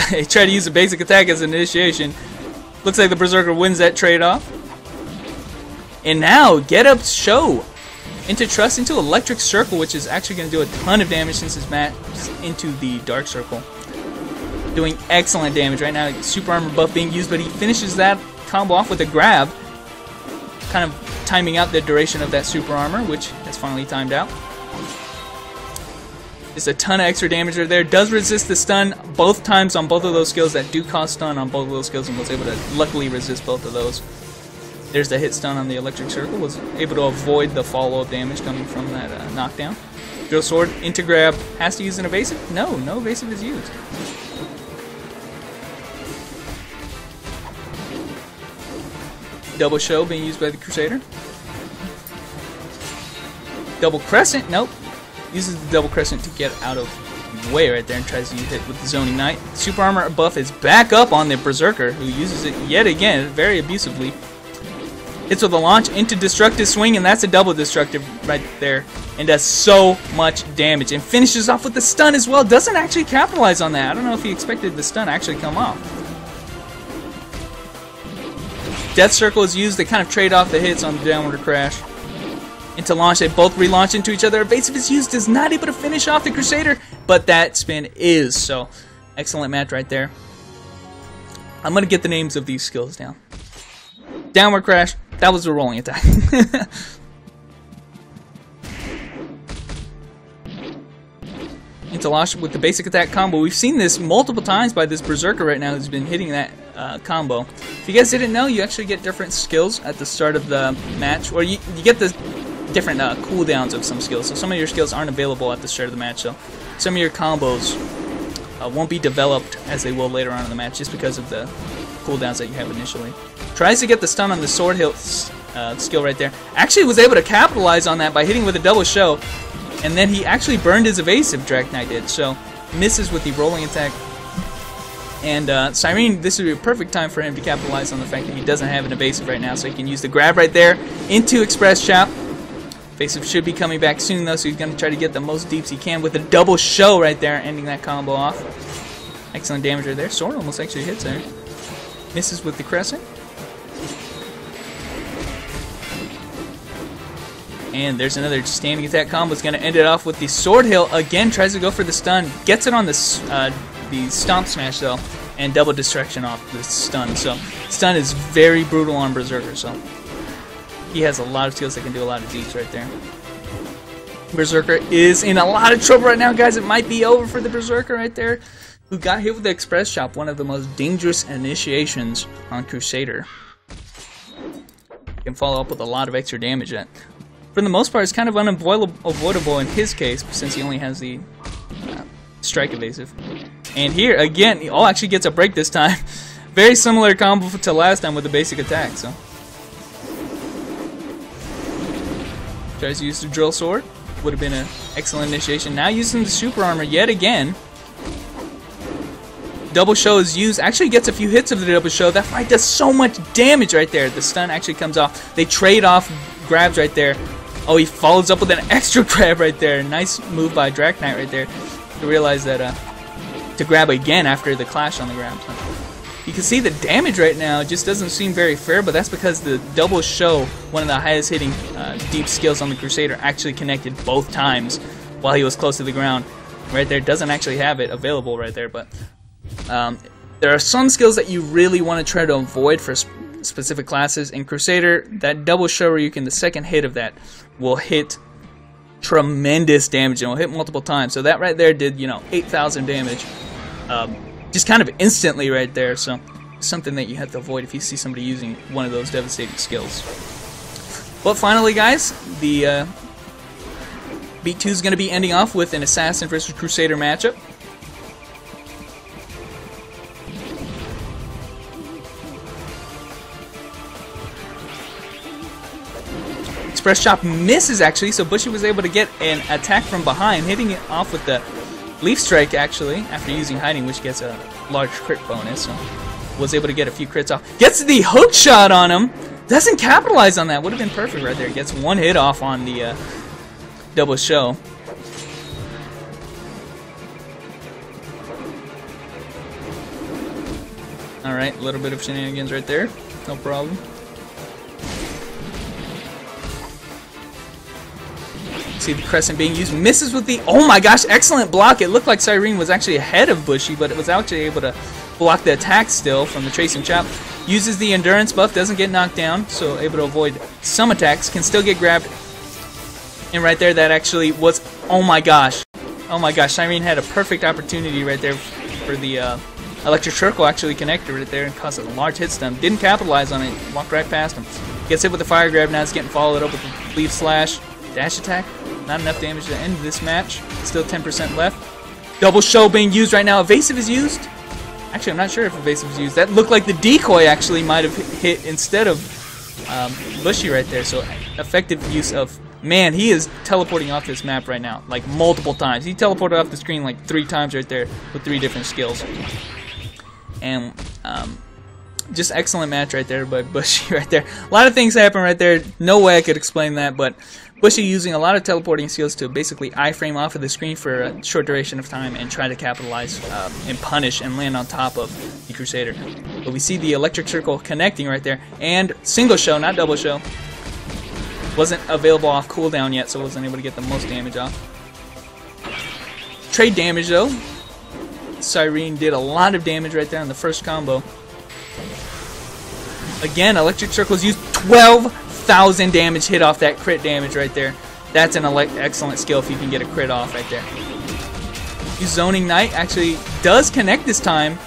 Speaker 1: He tried to use a basic attack as an initiation. Looks like the Berserker wins that trade-off. And now, get up show into Trust into Electric Circle, which is actually going to do a ton of damage since his match into the Dark Circle. Doing excellent damage right now. Super armor buff being used, but he finishes that combo off with a grab. Kind of timing out the duration of that super armor, which has finally timed out. Just a ton of extra damage right there. Does resist the stun both times on both of those skills that do cause stun on both of those skills, and was able to luckily resist both of those. There's the hit stun on the Electric Circle. Was able to avoid the follow-up damage coming from that knockdown. Drill sword into grab. Has to use an evasive? No, no evasive is used. Double show being used by the Crusader. Double crescent, nope. Uses the double crescent to get out of the way right there and tries to hit with the Zoning Knight. Super armor buff is back up on the Berserker, who uses it yet again very abusively. Hits with a launch into destructive swing, and that's a double destructive right there. And does so much damage. And finishes off with the stun as well. Doesn't actually capitalize on that. I don't know if he expected the stun to actually come off. Death Circle is used to kind of trade off the hits on the downward crash. into launch. They both relaunch into each other. Evasive is used, is not able to finish off the Crusader, but that spin is. So, excellent match right there. I'm going to get the names of these skills down. Downward crash, that was a rolling attack. Into launch with the basic attack combo. We've seen this multiple times by this Berserker right now who's been hitting that combo. If you guys didn't know, you actually get different skills at the start of the match, or you get the different cooldowns of some skills. So some of your skills aren't available at the start of the match, so some of your combos won't be developed as they will later on in the match just because of the cooldowns that you have initially. Tries to get the stun on the sword hilt skill right there. Actually was able to capitalize on that by hitting with a double show, and then he actually burned his evasive, Drac Knight did, so misses with the rolling attack. And Cyrene, this would be a perfect time for him to capitalize on the fact that he doesn't have an evasive right now, so he can use the grab right there into Express Chop. Evasive should be coming back soon though, so he's going to try to get the most deeps he can with a double show right there, ending that combo off. Excellent damage right there. Sword almost actually hits there. Misses with the crescent. And there's another standing attack combo. It's going to end it off with the sword hill. Again, tries to go for the stun. Gets it on the stomp smash though, and double destruction off the stun. So stun is very brutal on Berserker. So he has a lot of skills that can do a lot of deeps right there. Berserker is in a lot of trouble right now, guys. It might be over for the Berserker right there, who got hit with the Express Chop, one of the most dangerous initiations on Crusader. Can follow up with a lot of extra damage that, for the most part, is kind of unavoidable in his case, since he only has the strike evasive. And here, again, he actually gets a break this time. Very similar combo to last time with the basic attack. So tries to use the drill sword. Would have been an excellent initiation. Now using the super armor yet again. Double show is used. Actually gets a few hits of the double show. That fight does so much damage right there. The stun actually comes off. They trade off grabs right there. Oh, he follows up with an extra grab right there. Nice move by Drac Knight right there to realize that to grab again after the clash on the grab. So you can see the damage right now just doesn't seem very fair, but that's because the double show, one of the highest hitting deep skills on the Crusader, actually connected both times while he was close to the ground. Right there, doesn't actually have it available right there, but there are some skills that you really want to try to avoid for specific classes. In Crusader, that double show where you can, the second hit of that will hit tremendous damage and will hit multiple times. So that right there did, 8,000 damage. Just kind of instantly right there, so something that you have to avoid if you see somebody using one of those devastating skills. But finally, guys, the Beat 2 is going to be ending off with an Assassin versus Crusader matchup. Express Chop misses actually, so Bushy was able to get an attack from behind, hitting it off with the Leaf Strike actually, after using Hiding, which gets a large crit bonus. So was able to get a few crits off. Gets the hook shot on him. Doesn't capitalize on that. Would have been perfect right there. Gets one hit off on the double show. Alright, a little bit of shenanigans right there. No problem. See the crescent being used, misses with the, oh my gosh, excellent block. It looked like Cyrene was actually ahead of Bushy, but it was actually able to block the attack still from the Tracing Chop. Uses the endurance buff, doesn't get knocked down, so able to avoid some attacks, can still get grabbed. And right there, that actually was, oh my gosh, Cyrene had a perfect opportunity right there for the Electric Circle actually connected right there and caused a large hit stun. Didn't capitalize on it, walked right past him. Gets hit with the fire grab, now it's getting followed up with the Leaf Slash. Dash attack, not enough damage to end this match. Still 10% left. Double show being used right now. Evasive is used. Actually, I'm not sure if evasive is used. That looked like the decoy actually might have hit instead of Bushy right there. So effective use of, man, he is teleporting off this map right now, like multiple times. He teleported off the screen like 3 times right there with 3 different skills. And just excellent match right there by Bushy right there. A lot of things happen right there. No way I could explain that, but Bushy using a lot of teleporting skills to basically iframe off of the screen for a short duration of time and try to capitalize and punish and land on top of the Crusader. But we see the Electric Circle connecting right there, and single show, not double show. Wasn't available off cooldown yet, so wasn't able to get the most damage off. Trade damage though. Cyrene did a lot of damage right there in the first combo. Again, Electric Circle is used. 12,000 damage hit off that crit damage right there. That's an excellent skill if you can get a crit off right there. Zoning Knight actually does connect this time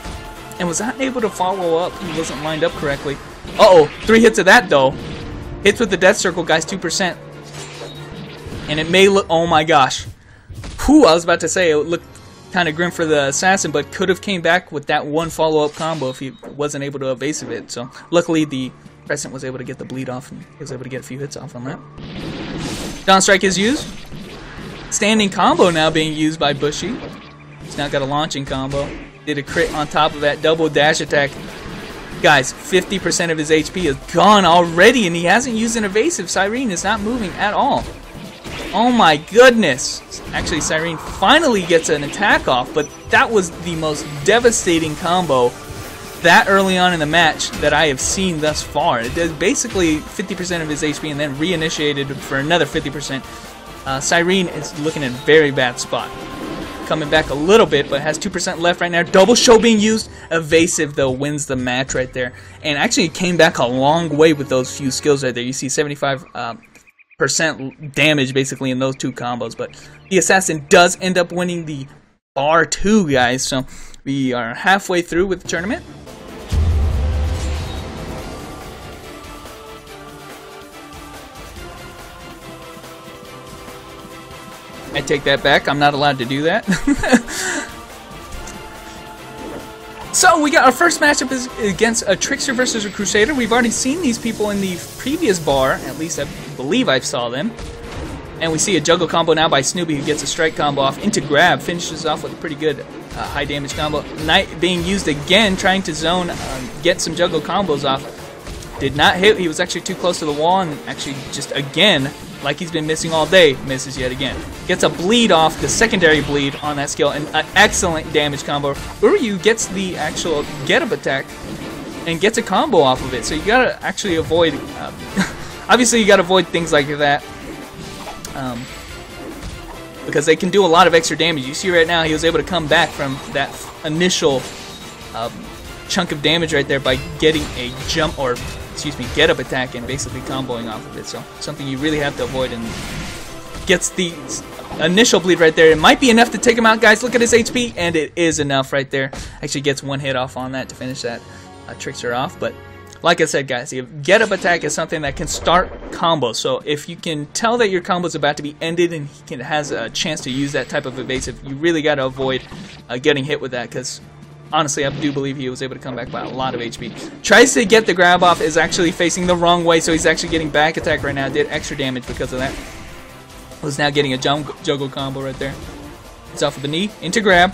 Speaker 1: and was not able to follow up. He wasn't lined up correctly. Uh-oh, 3 hits of that though. Hits with the Death Circle, guys, 2%. And it may look, oh my gosh. Whew, I was about to say it looked kind of grim for the assassin, but could have came back with that one follow-up combo if he wasn't able to evasive it. So luckily the Crescent was able to get the bleed off and he was able to get a few hits off on that. Dawn Strike is used. Standing combo now being used by Bushy. He's now got a launching combo. Did a crit on top of that double dash attack. Guys, 50% of his HP is gone already, and he hasn't used an evasive. Cyrene is not moving at all. Oh my goodness. Actually, Cyrene finally gets an attack off, but that was the most devastating combo that early on in the match that I have seen thus far. It does basically 50% of his HP and then reinitiated for another 50%. Cyrene is looking in a very bad spot. Coming back a little bit, but has 2% left right now. Double show being used. Evasive, though, wins the match right there. And actually came back a long way with those few skills right there. You see 75% damage, basically, in those two combos. But the Assassin does end up winning the Bar 2, guys. So we are halfway through with the tournament. I take that back. I'm not allowed to do that. So we got our first matchup is against a Trickster versus a Crusader. We've already seen these people in the previous bar. At least I believe I saw them. And we see a juggle combo now by Snoopy, who gets a strike combo off into grab. Finishes off with a pretty good high damage combo. Knight being used again, trying to zone, get some juggle combos off. Did not hit. He was actually too close to the wall, and actually just again, like he's been missing all day, misses yet again. Gets a bleed off, the secondary bleed on that skill, and an excellent damage combo. Uryu gets the actual get-up attack and gets a combo off of it. So you gotta actually avoid, obviously you gotta avoid things like that, because they can do a lot of extra damage. You see right now he was able to come back from that initial chunk of damage right there by getting a jump, or excuse me, get-up attack and basically comboing off of it. So something you really have to avoid, and gets the initial bleed right there. It might be enough to take him out, guys. Look at his HP, and it is enough right there. Actually gets one hit off on that to finish that Trickster off. But like I said, guys, the get-up attack is something that can start combos. So if you can tell that your combo is about to be ended and he has a chance to use that type of evasive, you really got to avoid getting hit with that, because honestly, I do believe he was able to come back by a lot of HP. Tries to get the grab off, is actually facing the wrong way, so he's actually getting back attack right now. Did extra damage because of that. Was now getting a juggle combo right there. It's off of the knee, into grab.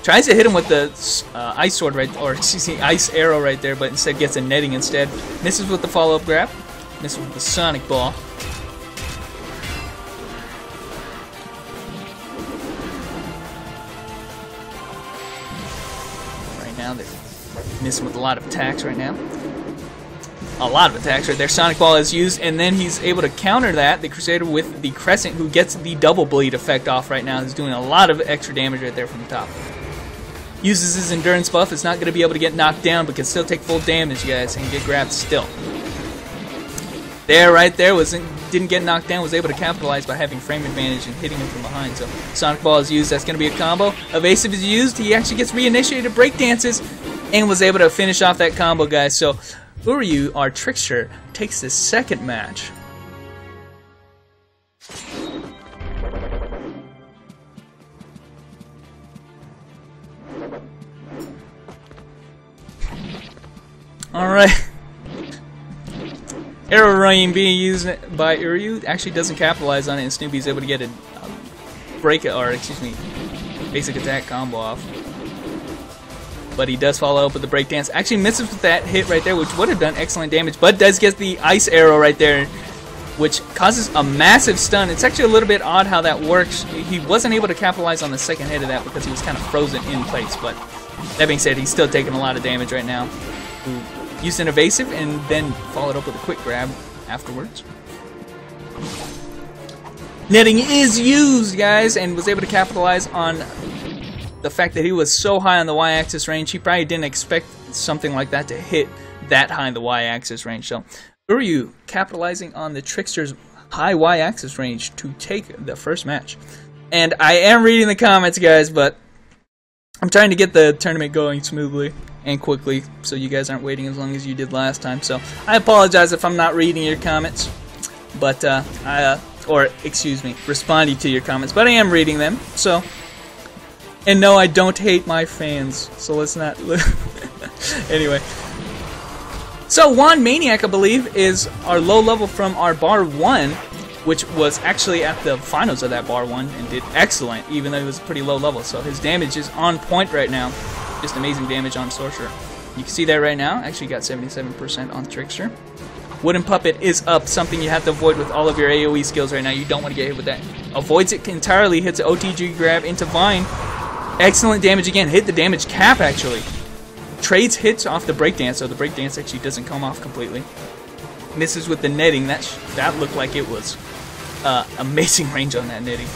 Speaker 1: Tries to hit him with the ice sword right, or excuse me, ice arrow right there, but instead gets a netting instead. Misses with the follow-up grab. Misses with the Sonic Ball. They're missing with a lot of attacks right now. A lot of attacks right there. Sonic Ball is used, and then he's able to counter that, the Crusader, with the Crescent, who gets the double bleed effect off right now. He's doing a lot of extra damage right there from the top. Uses his endurance buff. It's not going to be able to get knocked down, but can still take full damage, guys, and get grabbed still. There, right there, didn't get knocked down, was able to capitalize by having frame advantage and hitting him from behind. So Sonic Ball is used, that's going to be a combo. Evasive is used, he actually gets reinitiated break dances and was able to finish off that combo, guys. So Uryu, our Trickster, takes the second match. Alright. Arrow Rain being used by Uryu actually doesn't capitalize on it, and Snoopy's able to get a basic attack combo off. But he does follow up with the breakdance. Actually misses with that hit right there, which would have done excellent damage, but does get the ice arrow right there, which causes a massive stun. It's actually a little bit odd how that works. He wasn't able to capitalize on the second hit of that because he was kind of frozen in place, but that being said, he's still taking a lot of damage right now. Used an evasive and then followed up with a quick grab. afterwards. Netting is used, guys, and was able to capitalize on the fact that he was so high on the y-axis range. He probably didn't expect something like that to hit that high in the y-axis range. So, Uryu capitalizing on the Trickster's high y-axis range to take the first match. And I am reading the comments, guys, but I'm trying to get the tournament going smoothly and quickly, so you guys aren't waiting as long as you did last time. So I apologize if I'm not reading your comments, but or excuse me, responding to your comments, but I am reading them. So, and no, I don't hate my fans, so let's not. Anyway, so Juan Maniac, I believe, is our low level from our bar 1, which was actually at the finals of that bar 1 and did excellent, even though he was pretty low level. So his damage is on point right now. Just amazing damage on Sorcerer. You can see that right now. Actually got 77% on Trickster. Wooden Puppet is up, something you have to avoid with all of your AoE skills right now. You don't want to get hit with that. Avoids it entirely, hits an OTG grab into Vine. Excellent damage again. Hit the damage cap, actually. Trades hits off the breakdance, so the breakdance actually doesn't come off completely. Misses with the netting. That looked like it was amazing range on that netting.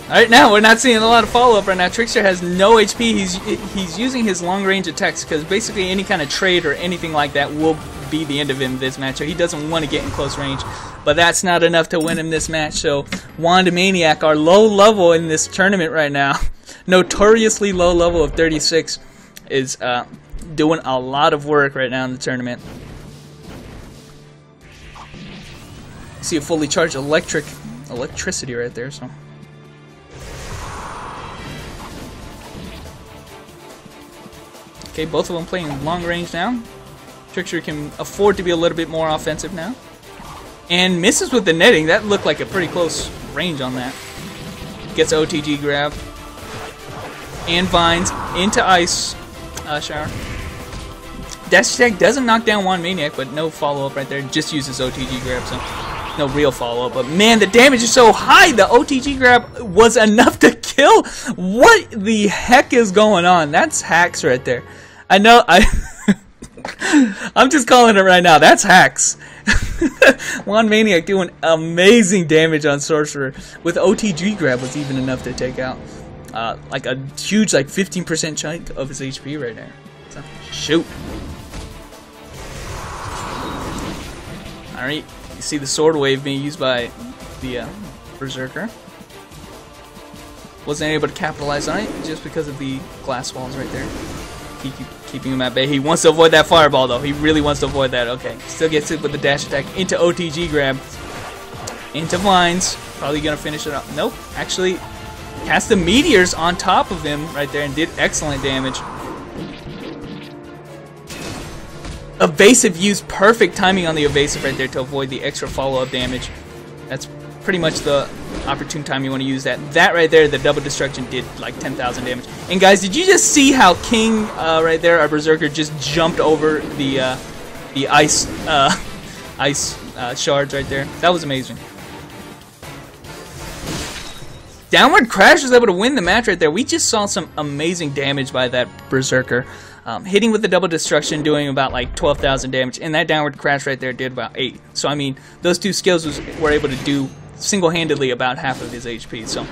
Speaker 1: Alright, now we're not seeing a lot of follow-up right now. Trickster has no HP. He's using his long-range attacks because basically any kind of trade or anything like that will be the end of him this match. So he doesn't want to get in close range, but that's not enough to win him this match. So Juan Maniac, our low level in this tournament right now, notoriously low level of 36, is doing a lot of work right now in the tournament. See a fully charged electricity right there. So. Okay, both of them playing long range now. Trickster can afford to be a little bit more offensive now. And misses with the netting. That looked like a pretty close range on that. Gets OTG grab. And vines into ice shower. Dash attack doesn't knock down Juan Maniac, but no follow-up right there. Just uses OTG grab, so no real follow-up. But man, the damage is so high. The OTG grab was enough to kill. What the heck is going on? That's hacks right there. I know, I'm just calling it right now. That's hacks. Juan Maniac doing amazing damage on Sorcerer. With OTG grab was even enough to take out like a huge, like 15% chunk of his HP right there. So, shoot. Alright, you see the sword wave being used by the Berserker. Wasn't able to capitalize on it just because of the glass walls right there. Keeping him at bay. He wants to avoid that fireball though. He really wants to avoid that. Okay. Still gets it with the dash attack into OTG grab. Into vines. Probably gonna finish it up. Nope. Actually cast the meteors on top of him right there and did excellent damage. Evasive used perfect timing on the evasive right there to avoid the extra follow-up damage. That's pretty much the opportune time you want to use that. That right there, the double destruction did like 10,000 damage. And guys, did you just see how King right there, our Berserker, just jumped over the ice shards right there? That was amazing. Downward Crash was able to win the match right there. We just saw some amazing damage by that Berserker. Hitting with the double destruction, doing about like 12,000 damage, and that downward crash right there did about 8. So I mean, those two skills were able to do single-handedly about half of his HP. So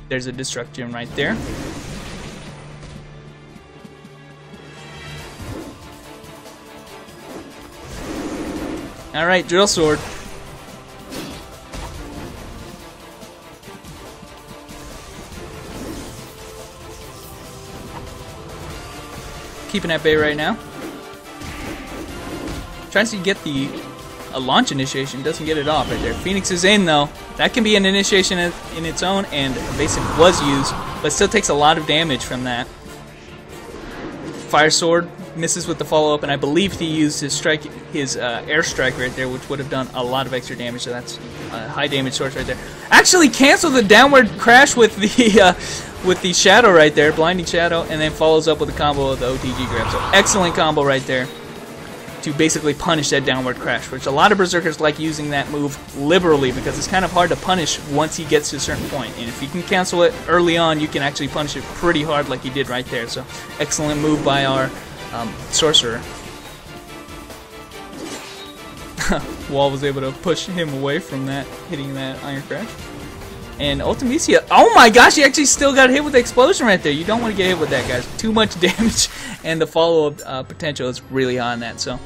Speaker 1: there's a destruction right there. All right, drill sword. Keeping at bay right now. Tries to get a launch initiation, doesn't get it off right there. Phoenix is in though. That can be an initiation in its own, and evasive was used, but still takes a lot of damage from that. Fire sword misses with the follow-up, and I believe he used his airstrike right there, which would have done a lot of extra damage. So that's a high damage source right there. Actually canceled the downward crash with the shadow right there, blinding shadow, and then follows up with a combo of the OTG grab. So excellent combo right there to basically punish that downward crash, which a lot of Berserkers like using that move liberally because it's kind of hard to punish once he gets to a certain point. And if you can cancel it early on, you can actually punish it pretty hard like he did right there. So excellent move by our Sorcerer. Wall was able to push him away from that, hitting that Iron Crash. And Ultimisia, oh my gosh, he actually still got hit with the explosion right there. You don't want to get hit with that, guys. Too much damage, and the follow-up potential is really high on that. So,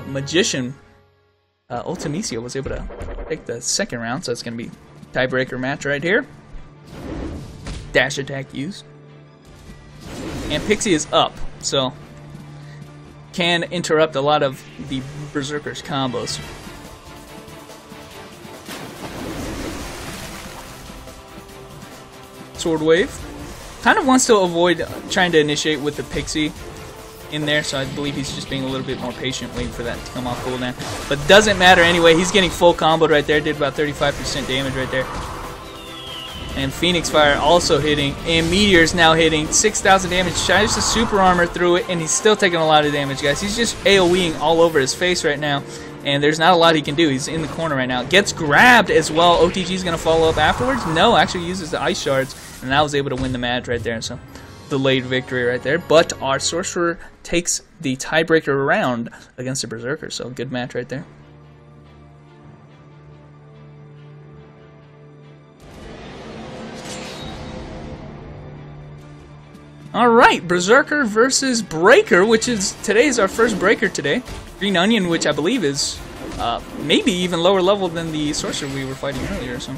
Speaker 1: Magician, Ultimisia was able to take the second round, so it's going to be tiebreaker match right here. Dash attack used. And Pixie is up, so can interrupt a lot of the Berserker's combos. Sword Wave. Kind of wants to avoid trying to initiate with the Pixie in there, so I believe he's just being a little bit more patient, waiting for that to come off cooldown. But doesn't matter anyway, he's getting full comboed right there, did about 35% damage right there. And Phoenix Fire also hitting, and Meteor's now hitting 6,000 damage. Shines the super armor through it, and he's still taking a lot of damage, guys. He's just AoEing all over his face right now, and there's not a lot he can do. He's in the corner right now. Gets grabbed as well. OTG's going to follow up afterwards. No, actually uses the Ice Shards, and I was able to win the match right there. So delayed victory right there. But our Sorcerer takes the tiebreaker round against the Berserker. So good match right there. Alright, Berserker versus Breaker, which is today's our first Breaker today. Green Onion, which I believe is maybe even lower level than the Sorcerer we were fighting earlier. So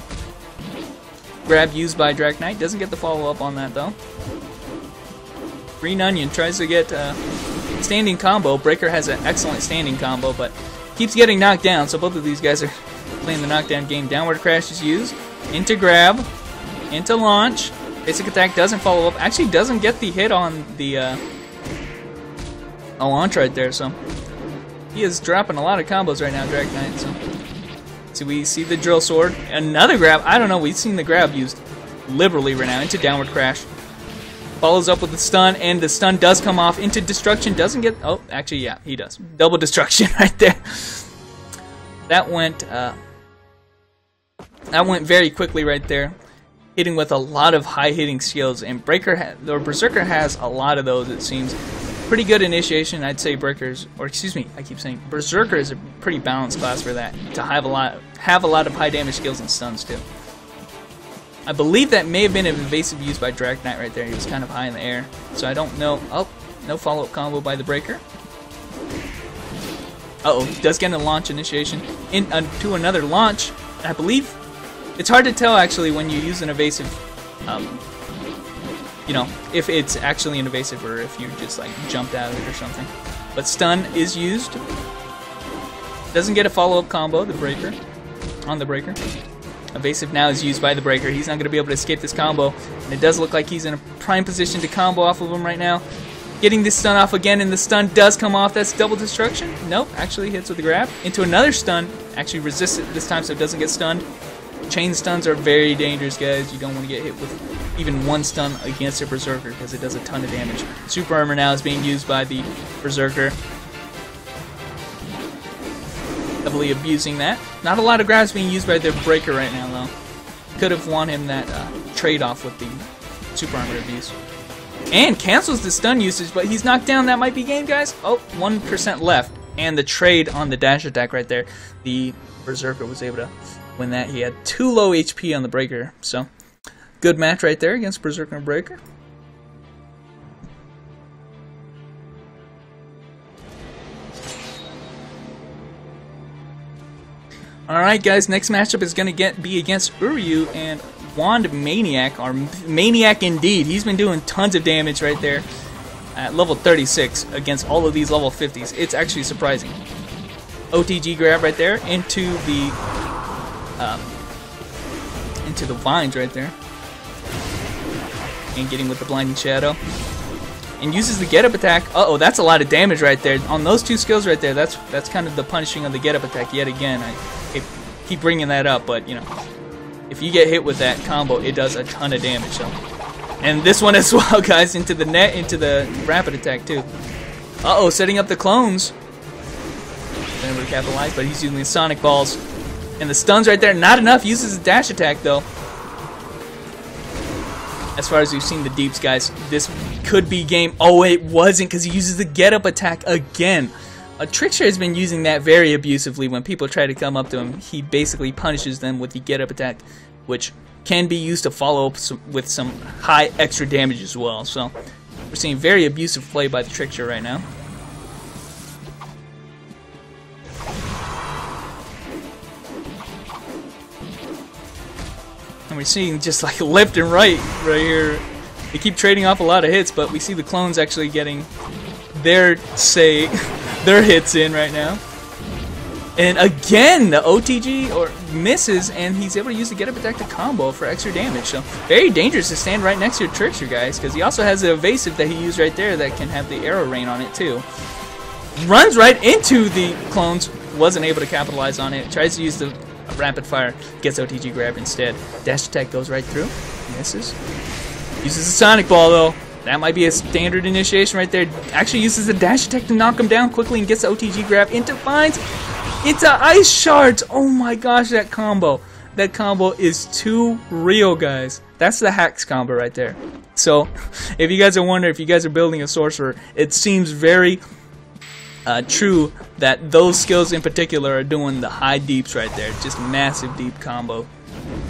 Speaker 1: grab used by Drac Knight, doesn't get the follow up on that though. Green Onion tries to get standing combo. Breaker has an excellent standing combo, but keeps getting knocked down. So both of these guys are playing the knockdown game. Downward crash is used, into grab, into launch. Basic attack doesn't follow up. Actually doesn't get the hit on the launch right there. So he is dropping a lot of combos right now, Drac Knight. So we see the drill sword. Another grab. I don't know. We've seen the grab used liberally right now into downward crash. Follows up with the stun, and the stun does come off into destruction. Doesn't get. Oh, actually, yeah, he does. Double destruction right there. That went very quickly right there. Hitting with a lot of high hitting skills, and Berserker has a lot of those. It seems pretty good initiation. I'd say Breakers, or excuse me, I keep saying Berserker is a pretty balanced class for that. To have a lot of high damage skills and stuns too. I believe that may have been an evasive use by Drac Knight right there. He was kind of high in the air, so I don't know. Oh, no follow up combo by the Breaker. Does get a launch initiation into another launch. I believe. It's hard to tell actually when you use an evasive, you know, if it's actually an evasive or if you just like jumped out of it or something. But stun is used. Doesn't get a follow-up combo, the Breaker, on the Breaker. Evasive now is used by the Breaker. He's not going to be able to escape this combo. And it does look like he's in a prime position to combo off of him right now. Getting this stun off again, and the stun does come off. That's double destruction. Nope, actually hits with the grab. Into another stun. Actually resists it this time so it doesn't get stunned. Chain stuns are very dangerous, guys. You don't want to get hit with even one stun against a Berserker because it does a ton of damage. Super Armor now is being used by the Berserker. Heavily abusing that. Not a lot of grabs being used by the Breaker right now, though. Could have won him that trade-off with the Super Armor abuse. And cancels the stun usage, but he's knocked down. That might be game, guys. Oh, 1% left. And the trade on the dash attack right there. The Berserker was able to win that. He had too low HP on the Breaker, so good match right there against Berserker and Breaker. Alright guys, next matchup is going to be against Uryu and Juan Maniac, or Maniac indeed. He's been doing tons of damage right there at level 36 against all of these level 50s. It's actually surprising. OTG grab right there into the vines right there, and getting with the blinding shadow, and uses the get up attack. That's a lot of damage right there on those two skills right there. That's kind of the punishing of the get up attack yet again. I keep bringing that up, but you know, if you get hit with that combo, it does a ton of damage. So, and this one as well, guys, into the net, into the rapid attack too. Setting up the clones. wasn't able to capitalize, but he's using the Sonic Balls. And the stuns right there, not enough. Uses a dash attack, though. As far as we've seen the deeps, guys, this could be game. Oh, it wasn't, because he uses the get-up attack again. Trickster has been using that very abusively. When people try to come up to him, he basically punishes them with the get-up attack, which can be used to follow up with some high extra damage as well. So we're seeing very abusive play by the Trickster right now. And we're seeing just like left and right here. They keep trading off a lot of hits, but we see the clones actually getting their hits in right now. And again, the OTG misses, and he's able to use the get up attack to combo for extra damage. So very dangerous to stand right next to your Trickster, guys, because he also has the evasive that he used right there that can have the arrow rain on it too. Runs right into the clones, wasn't able to capitalize on it. Tries to use the rapid fire, gets OTG grab instead. Dash attack goes right through, misses. Uses the Sonic Ball though. That might be a standard initiation right there. Actually uses the dash attack to knock him down quickly and gets the OTG grab into finds. Into Ice Shards! Oh my gosh, that combo. That combo is too real, guys. That's the hacks combo right there. So, if you guys are wondering if you guys are building a Sorcerer, it seems very true that those skills in particular are doing the high deeps right there. Just massive deep combo.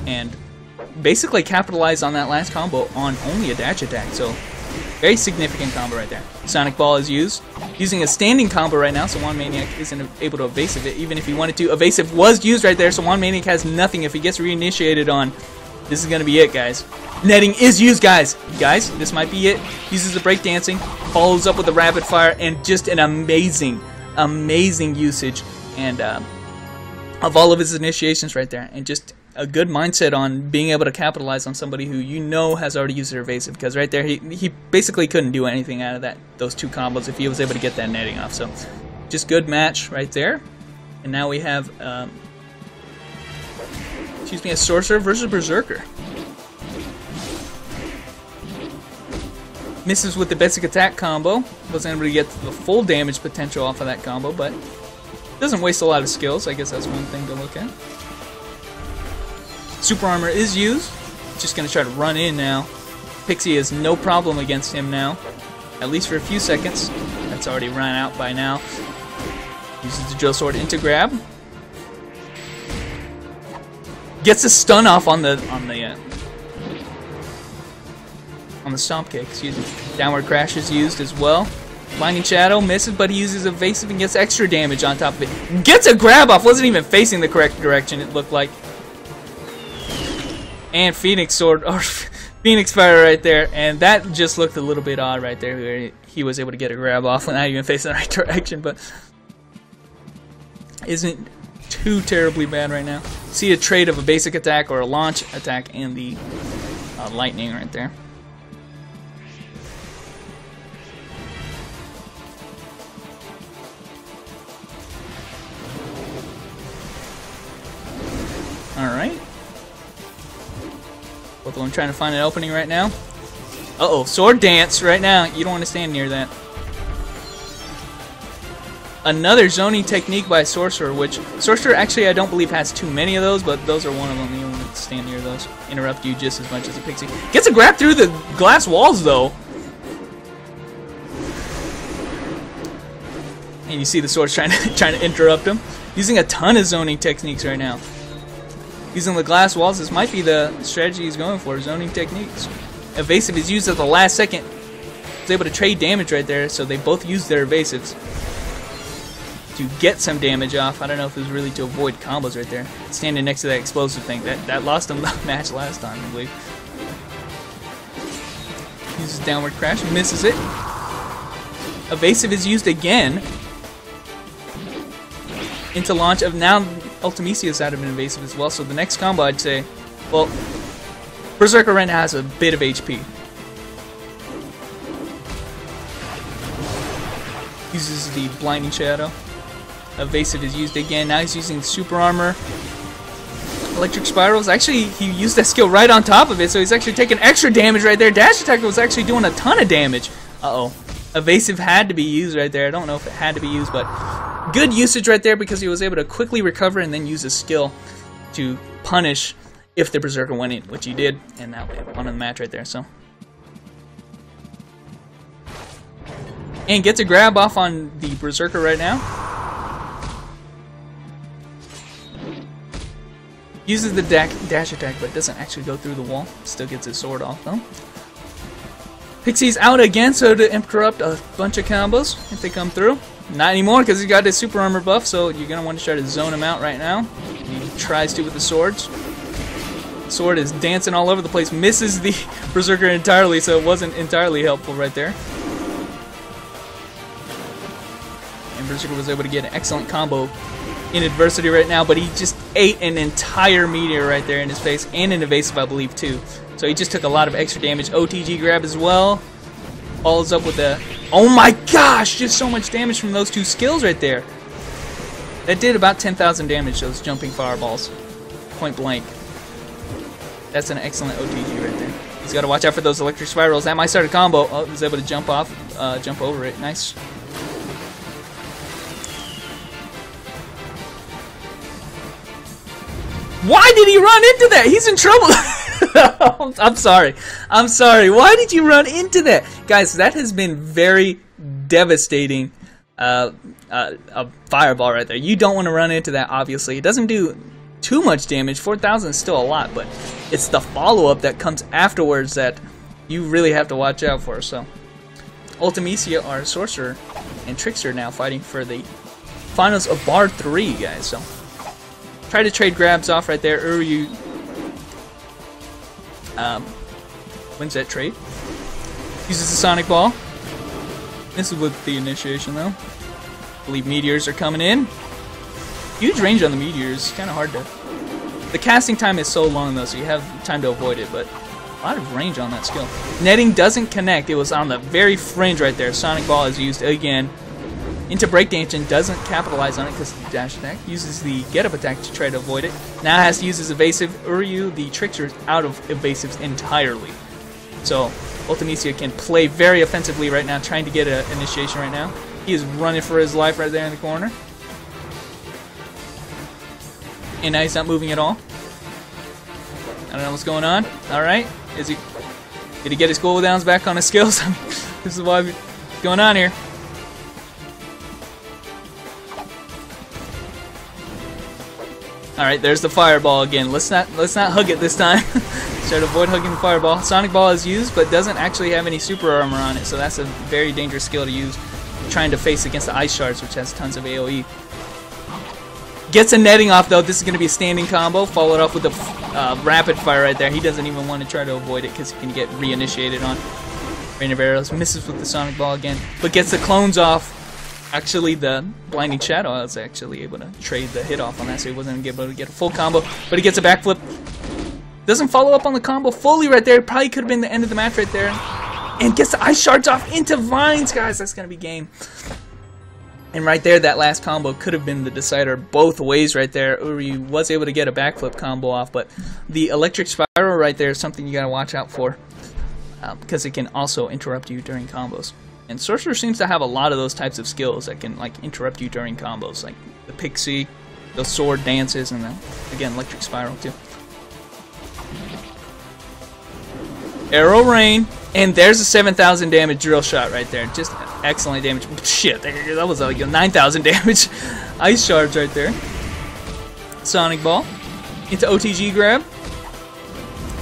Speaker 1: And basically capitalize on that last combo on only a dash attack. So, very significant combo right there. Sonic Ball is used. Using a standing combo right now, so Juan Maniac isn't able to evasive it, even if he wanted to. Evasive was used right there, so Juan Maniac has nothing. If he gets reinitiated on, this is going to be it, guys. Netting is used, guys. Guys, this might be it. Uses the breakdancing, follows up with the rapid fire, and just an amazing, amazing usage and of all of his initiations right there. And just a good mindset on being able to capitalize on somebody who you know has already used their evasive, because right there he basically couldn't do anything out of those two combos if he was able to get that netting off. So just good match right there. And now we have a Sorcerer versus Berserker. Misses with the basic attack combo. Wasn't able to get the full damage potential off of that combo, but doesn't waste a lot of skills. I guess that's one thing to look at. Super Armor is used. Just going to try to run in now. Pixie has no problem against him now. At least for a few seconds. That's already run out by now. Uses the Drill Sword into grab. Gets a stun off on the Stomp Kick, excuse me. Downward Crash is used as well. Blinding Shadow misses, but he uses evasive and gets extra damage on top of it. Gets a grab off, wasn't even facing the correct direction, it looked like. And Phoenix Sword, or Phoenix Fire right there, and that just looked a little bit odd right there, where he was able to get a grab off without even facing the right direction, but isn't too terribly bad right now. See a trade of a basic attack or a launch attack and the lightning right there. Alright. Both of them trying to find an opening right now. Uh-oh, Sword Dance right now. You don't want to stand near that. Another zoning technique by Sorcerer, which Sorcerer actually I don't believe has too many of those, but those are one of them. You don't want to stand near those. Interrupt you just as much as a Pixie. Gets a grab through the glass walls though. And you see the Sword's trying to interrupt him. Using a ton of zoning techniques right now. Using the glass walls, this might be the strategy he's going for, zoning techniques. Evasive is used at the last second. He's able to trade damage right there, so they both use their evasives to get some damage off. I don't know if it was really to avoid combos right there. Standing next to that explosive thing, that lost him the match last time, I believe. Uses Downward Crash, misses it. Evasive is used again into launch of now. Ultimisia's out of an evasive as well, so the next combo I'd say, well, Berserker right now has a bit of HP. Uses the Blinding Shadow. Evasive is used again. Now he's using Super Armor. Electric Spirals. Actually, he used that skill right on top of it, so he's actually taking extra damage right there. Dash Attack was actually doing a ton of damage. Uh-oh. Evasive had to be used right there. I don't know if it had to be used, but good usage right there because he was able to quickly recover and then use his skill to punish if the Berserker went in, which he did, and that won the match right there. So, and gets a grab off on the Berserker right now. Uses the dash attack, but doesn't actually go through the wall. Still gets his sword off though. Pixie's out again, so to interrupt a bunch of combos if they come through. Not anymore because he's got his super armor buff, so you're going to want to try to zone him out right now. He tries to with the swords. Sword is dancing all over the place, misses the Berserker entirely, so it wasn't entirely helpful right there. And Berserker was able to get an excellent combo in adversity right now, but he just ate an entire meteor right there in his face, and an evasive, I believe, too. So he just took a lot of extra damage. OTG grab as well. Follows up with a... Oh my gosh! Just so much damage from those two skills right there. That did about 10,000 damage, those jumping fireballs. Point blank. That's an excellent OTG right there. He's got to watch out for those electric spirals. That might start a combo. Oh, he's able to jump off, jump over it. Nice. Why did he run into that? He's in trouble. I'm sorry. I'm sorry. Why did you run into that? Guys, that has been very devastating. A fireball right there. You don't want to run into that, obviously. It doesn't do too much damage. 4,000 is still a lot, but it's the follow-up that comes afterwards that you really have to watch out for. So, Ultimecia are Sorcerer and Trickster now fighting for the finals of Bar 3, guys. So, try to trade grabs off right there. Uryu wins that trade. Uses the Sonic Ball. This is with the initiation, though. I believe meteors are coming in. Huge range on the meteors. Kind of hard to... The casting time is so long, though, so you have time to avoid it, but a lot of range on that skill. Netting doesn't connect. It was on the very fringe right there. Sonic Ball is used again. Into breakdance and doesn't capitalize on it because the dash attack. Uses the get-up attack to try to avoid it. Now has to use his evasive. Uryu, the Trickster, is out of evasives entirely. So, Ultimecia can play very offensively right now, trying to get an initiation right now. He is running for his life right there in the corner. And now he's not moving at all. I don't know what's going on. Alright. Did he get his cooldowns back on his skills? This is what's going on here. Alright, there's the fireball again. Let's not hug it this time. Try to avoid hugging the fireball. Sonic Ball is used, but doesn't actually have any super armor on it, so that's a very dangerous skill to use trying to face against the Ice Shards, which has tons of AoE. Gets a netting off, though. This is going to be a standing combo, followed up with a rapid fire right there. He doesn't even want to try to avoid it because he can get reinitiated on Rain of Arrows. Misses with the Sonic Ball again, but gets the clones off. Actually, the Blinding Shadow, I was actually able to trade the hit off on that, so he wasn't able to get a full combo, but he gets a backflip. Doesn't follow up on the combo fully right there. Probably could have been the end of the match right there. And gets the Ice Shards off into Vines, guys. That's going to be game. And right there, that last combo could have been the decider both ways right there. Uryu was able to get a backflip combo off, but the Electric Spiral right there is something you got to watch out for because it can also interrupt you during combos. And Sorcerer seems to have a lot of those types of skills that can like interrupt you during combos, like the Pixie, the sword dances, and then again Electric Spiral too. Arrow Rain, and there's a 7,000 damage drill shot right there. Just excellent damage. Shit, that was like a 9,000 damage. Ice Shards right there. Sonic Ball into OTG grab.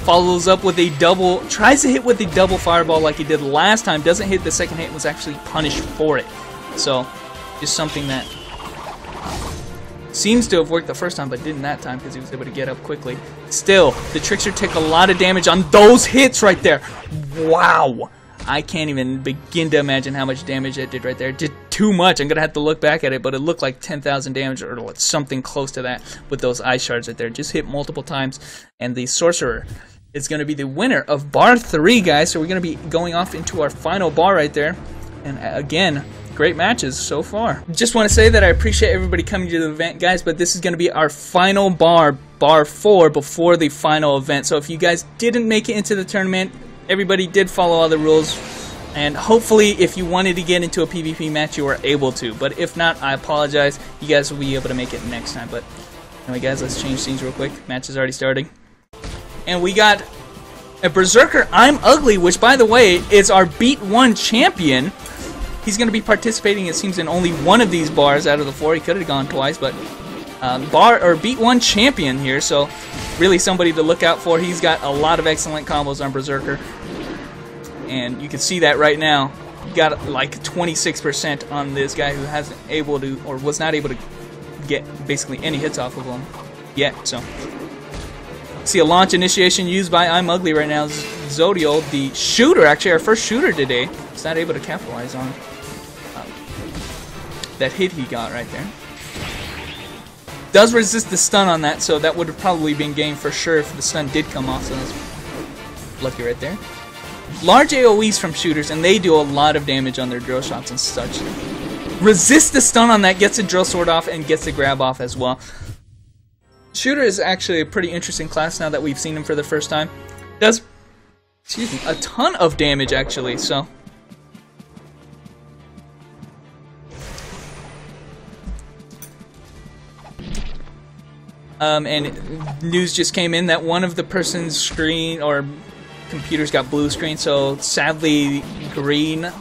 Speaker 1: Follows up with a double, tries to hit with a double fireball like he did last time. Doesn't hit the second hit, was actually punished for it. So, just something that seems to have worked the first time, but didn't that time because he was able to get up quickly. Still, the Trickster took a lot of damage on those hits right there. Wow. I can't even begin to imagine how much damage it did right there. It did too much. I'm going to have to look back at it, but it looked like 10,000 damage or something close to that with those Ice Shards right there. Just hit multiple times, and the Sorcerer is going to be the winner of Bar 3, guys. So we're going to be going off into our final bar right there. And again, great matches so far. Just want to say that I appreciate everybody coming to the event, guys, but this is going to be our final bar, Bar 4, before the final event. So if you guys didn't make it into the tournament, everybody did follow all the rules. And hopefully, if you wanted to get into a PvP match, you were able to. But if not, I apologize. You guys will be able to make it next time. But anyway, guys, let's change scenes real quick. Match is already starting. And we got a Berserker, I'm Ugly, which, by the way, is our Beat 1 champion. He's going to be participating, it seems, in only one of these bars out of the 4. He could have gone twice, but Beat 1 champion here. So really somebody to look out for. He's got a lot of excellent combos on Berserker. And you can see that right now. Got like 26% on this guy who hasn't able to, or was not able to get basically any hits off of him yet. So see a launch initiation used by I'm Ugly right now. Zodiel, the shooter, actually our first shooter today, is not able to capitalize on that hit he got right there. Does resist the stun on that, so that would have probably been game for sure if the stun did come off. So that's lucky right there. Large AoEs from shooters, and they do a lot of damage on their drill shots and such. Resist the stun on that, gets a drill sword off, and gets the grab off as well. Shooter is actually a pretty interesting class now that we've seen him for the first time. Does, excuse me, a ton of damage actually, so. And news just came in that one of the person's screen or computers got blue screen, so sadly Green,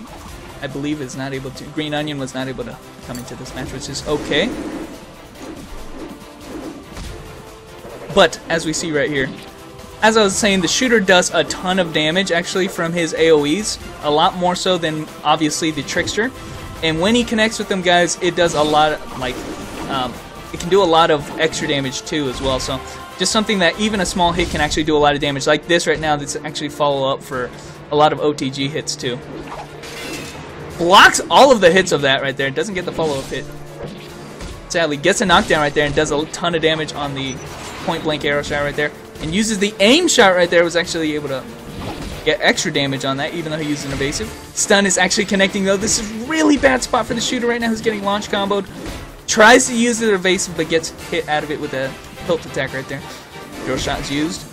Speaker 1: I believe, is not able to. Green Onion was not able to come into this match, which is okay. But as we see right here, as I was saying, the shooter does a ton of damage actually from his AoEs, a lot more so than obviously the Trickster. And when he connects with them guys, it does a lot of, like, it can do a lot of extra damage too as well. So just something that even a small hit can actually do a lot of damage. Like this right now, that's actually follow up for a lot of OTG hits too. Blocks all of the hits of that right there. Doesn't get the follow-up hit. Sadly, gets a knockdown right there and does a ton of damage on the point-blank arrow shot right there. And uses the aim shot right there, was actually able to get extra damage on that, even though he used an evasive. Stun is actually connecting though. This is really bad spot for the shooter right now, who's getting launch comboed. Tries to use the evasive, but gets hit out of it with a hilt attack right there. Drill shot is used.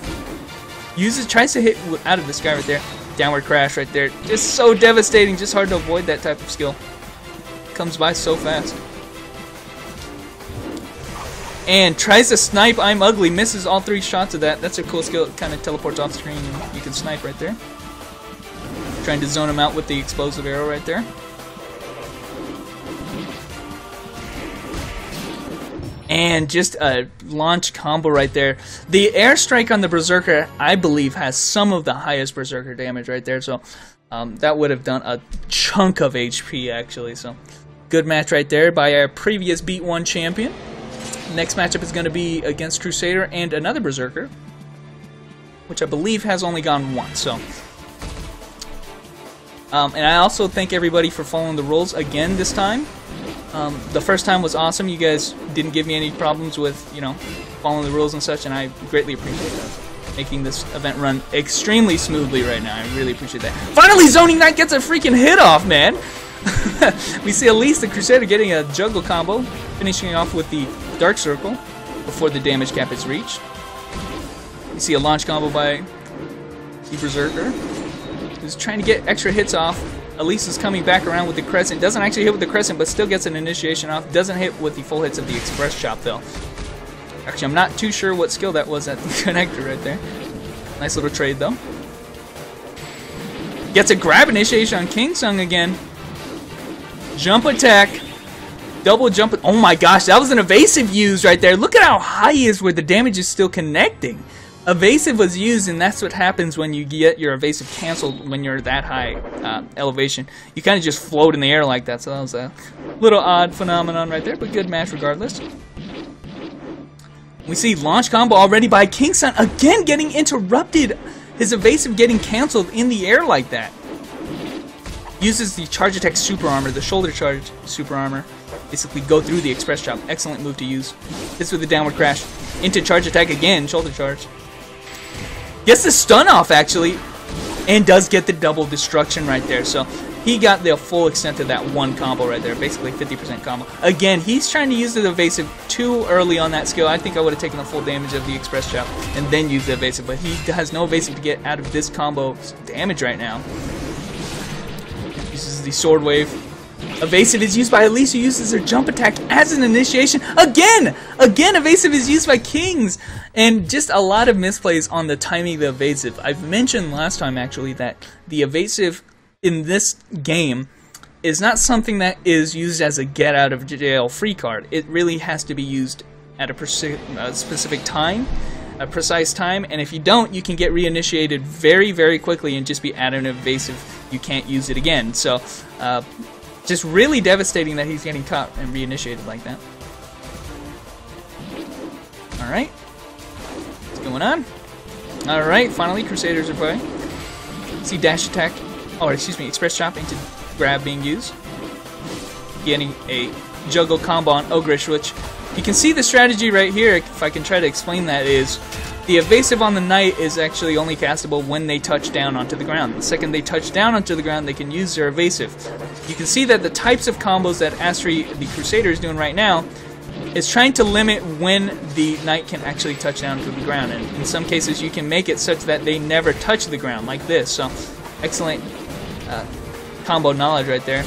Speaker 1: Tries to hit out of this guy right there. Downward crash right there. Just so devastating, just hard to avoid that type of skill. Comes by so fast. And tries to snipe I'm Ugly, misses all 3 shots of that. That's a cool skill, it kind of teleports off screen and you can snipe right there. Trying to zone him out with the explosive arrow right there. And just a launch combo right there. The airstrike on the Berserker, I believe, has some of the highest Berserker damage right there. So that would have done a chunk of HP actually. So good match right there by our previous Beat 1 champion. Next matchup is going to be against Crusader and another Berserker, which I believe has only gone once. So, and I also thank everybody for following the rules again this time. The first time was awesome. You guys didn't give me any problems with, you know, following the rules and such, and I greatly appreciate that. Making this event run extremely smoothly right now. I really appreciate that. Finally, Zoning Knight gets a freaking hit off, man. We see Elise the Crusader getting a juggle combo, finishing off with the Dark Circle before the damage cap is reached. You see a launch combo by the Berserker, who's trying to get extra hits off. Elise is coming back around with the Crescent. Doesn't actually hit with the Crescent, but still gets an initiation off. Doesn't hit with the full hits of the Express Chop, though. Actually, I'm not too sure what skill that was at the connector right there. Nice little trade, though. Gets a grab initiation on Unsung again. Jump attack. Double jump. Oh my gosh, that was an evasive used right there. Look at how high he is where the damage is still connecting. Evasive was used, and that's what happens when you get your evasive canceled when you're that high elevation. You kind of just float in the air like that, so that was a little odd phenomenon right there, but good match regardless. We see launch combo already by Unsung, again getting interrupted. His evasive getting canceled in the air like that. Uses the charge attack super armor, the shoulder charge super armor. Basically go through the express chop. Excellent move to use. Hits with the downward crash. Into charge attack again, shoulder charge. Gets the stun off actually, and does get the double destruction right there. So he got the full extent of that one combo right there, basically 50% combo. Again, he's trying to use the evasive too early on that skill. I think I would have taken the full damage of the express chop and then used the evasive, but he has no evasive to get out of this combo damage right now. Uses the sword wave. Evasive is used by Elise, who uses her jump attack as an initiation. Again, evasive is used by Kings, and just a lot of misplays on the timing of the evasive. I've mentioned last time actually that the evasive in this game is not something that is used as a get out of jail free card. It really has to be used at a specific time, a precise time, and if you don't, you can get reinitiated very, very quickly and just be at an evasive. You can't use it again. So, just really devastating that he's getting caught and reinitiated like that. Alright. What's going on? Alright, finally, Crusaders are playing. See dash attack, or excuse me, express chop into grab being used. Getting a juggle combo on Ogrish, which you can see the strategy right here, if I can try to explain that, is the evasive on the knight is actually only castable when they touch down onto the ground. The second they touch down onto the ground, they can use their evasive. You can see that the types of combos that Astri, the Crusader, is doing right now is trying to limit when the knight can actually touch down to the ground. And in some cases, you can make it such that they never touch the ground, like this. So, excellent combo knowledge right there.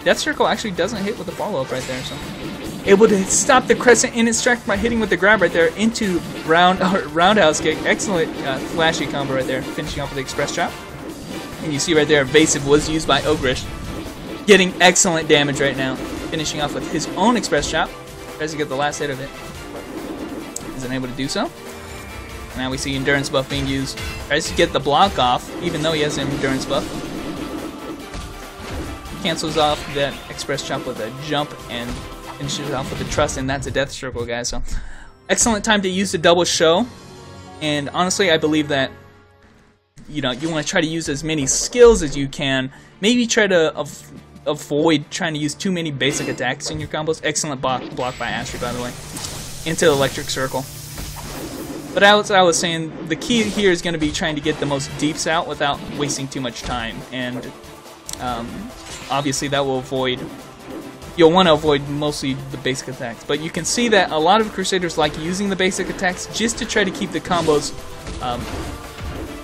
Speaker 1: Death Circle actually doesn't hit with the follow-up right there, so able to stop the crescent in its track by hitting with the grab right there into roundhouse kick. Excellent flashy combo right there, finishing off with the express chop. And you see right there, evasive was used by Ogrish, getting excellent damage right now, finishing off with his own express chop. Tries to get the last hit of it, isn't able to do so. Now we see endurance buff being used. Tries to get the block off, even though he has an endurance buff. Cancels off that express chop with a jump and finishes off with a trust, and that's a death circle, guys. So excellent time to use the double show. And honestly, I believe that you want to try to use as many skills as you can. Maybe try to avoid trying to use too many basic attacks in your combos. Excellent block by Astri, by the way, into the electric circle. But as I was saying, the key here is going to be trying to get the most deeps out without wasting too much time. And obviously that will avoid, you'll want to avoid mostly the basic attacks. But you can see that a lot of Crusaders like using the basic attacks just to try to keep the combos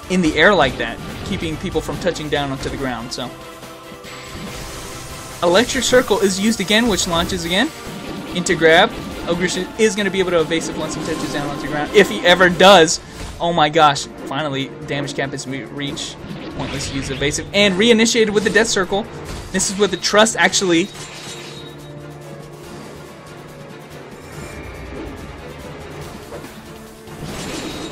Speaker 1: in the air like that, keeping people from touching down onto the ground. So electric circle is used again, which launches again into grab. Ogrish is going to be able to evasive once he touches down onto the ground. If he ever does, oh my gosh, finally damage cap is reached. Pointless to use evasive and reinitiated with the death circle. This is with the trust actually.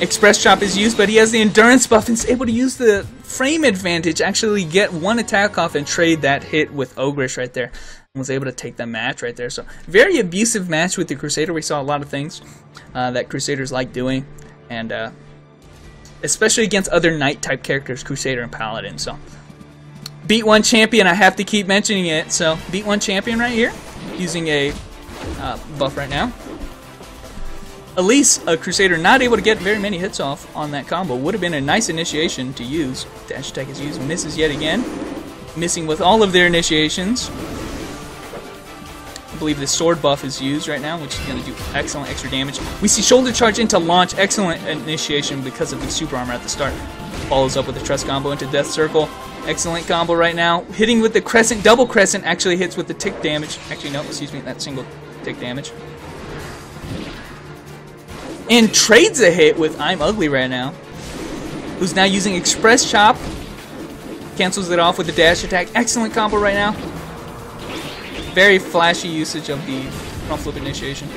Speaker 1: Express chop is used, but he has the endurance buff and is able to use the frame advantage, actually get one attack off and trade that hit with Ogrish right there. And was able to take the match right there. So very abusive match with the Crusader. We saw a lot of things that Crusaders like doing, and especially against other knight type characters, Crusader and Paladin. So beat one champion, I have to keep mentioning it. So beat one champion right here, using a buff right now. Elise, a Crusader, not able to get very many hits off on that combo. Would have been a nice initiation to use. Dash attack is used, misses yet again. Missing with all of their initiations. I believe the sword buff is used right now, which is going to do excellent extra damage. We see shoulder charge into launch, excellent initiation because of the super armor at the start. Follows up with the trust combo into death circle. Excellent combo right now. Hitting with the crescent, double crescent actually hits with the tick damage. Actually, no, excuse me, that single tick damage. And trades a hit with I'm Ugly right now, who's now using express chop. Cancels it off with the dash attack. Excellent combo right now. Very flashy usage of the front flip initiation.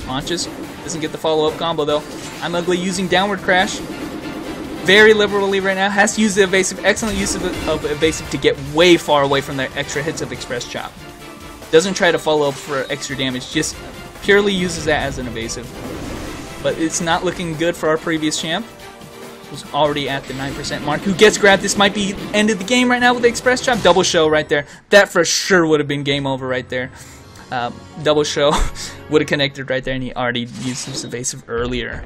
Speaker 1: Launches. Doesn't get the follow-up combo though. I'm Ugly using downward crash very liberally right now. Has to use the evasive. Excellent use of evasive to get way far away from the extra hits of express chop. Doesn't try to follow up for extra damage. Just purely uses that as an evasive. But it's not looking good for our previous champ, who's already at the 9% mark, who gets grabbed. This might be end of the game right now with the express chop. Double show right there. That for sure would have been game over right there. Double show would have connected right there, and he already used his evasive earlier.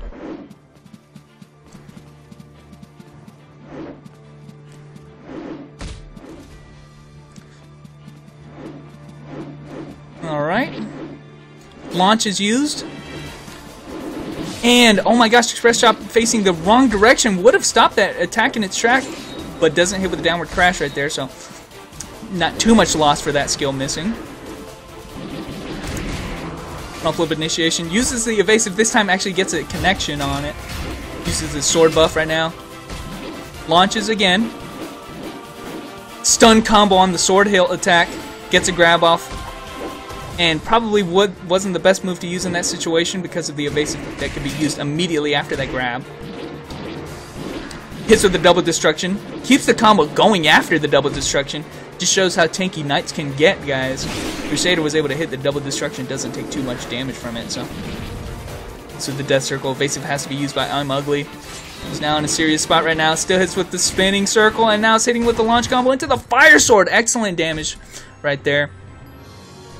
Speaker 1: Alright. Launch is used. And, oh my gosh, express chop facing the wrong direction would have stopped that attack in its track. but doesn't hit with a downward crash right there, so not too much loss for that skill missing. Front flip initiation, uses the evasive, this time actually gets a connection on it. Uses the sword buff right now. Launches again. Stun combo on the sword hill attack. Gets a grab off. And probably wasn't the best move to use in that situation because of the evasive that could be used immediately after that grab. Hits with the double destruction. Keeps the combo going after the double destruction. Just shows how tanky knights can get, guys. Crusader was able to hit the double destruction. Doesn't take too much damage from it, so the death circle. Evasive has to be used by I'm Ugly. He's now in a serious spot right now. Still hits with the spinning circle, and now it's hitting with the launch combo into the fire sword. Excellent damage right there.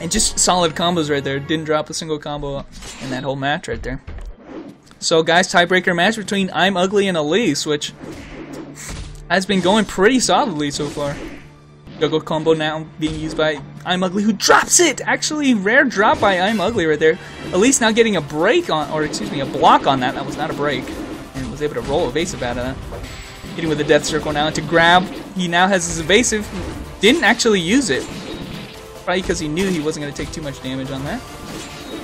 Speaker 1: And just solid combos right there. Didn't drop a single combo in that whole match right there. So, guys, tiebreaker match between I'm Ugly and Elise, which has been going pretty solidly so far. Juggle combo now being used by I'm Ugly, who drops it! Actually, rare drop by I'm Ugly right there. Elise now getting a break on, or excuse me, a block on that. That was not a break. And was able to roll evasive out of that. Hitting with the death circle now to grab. He now has his evasive. Didn't actually use it. Probably because he knew he wasn't going to take too much damage on that.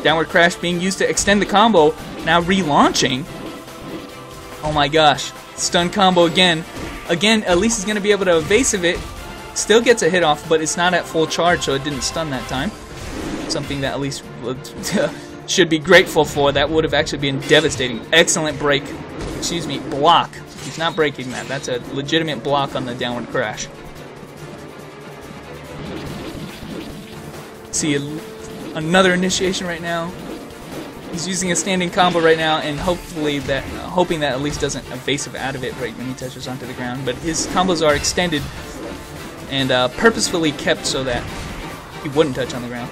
Speaker 1: Downward crash being used to extend the combo. Now relaunching. Oh my gosh. Stun combo again. Again, Elise is going to be able to evasive it. Still gets a hit off, but it's not at full charge, so it didn't stun that time. Something that Elise should be grateful for. That would have actually been devastating. Excellent break. Excuse me, block. He's not breaking that. That's a legitimate block on the downward crash. See another initiation right now. He's using a standing combo right now, and hoping that Elise doesn't evasive out of it right when he touches onto the ground. But his combos are extended and purposefully kept so that he wouldn't touch on the ground.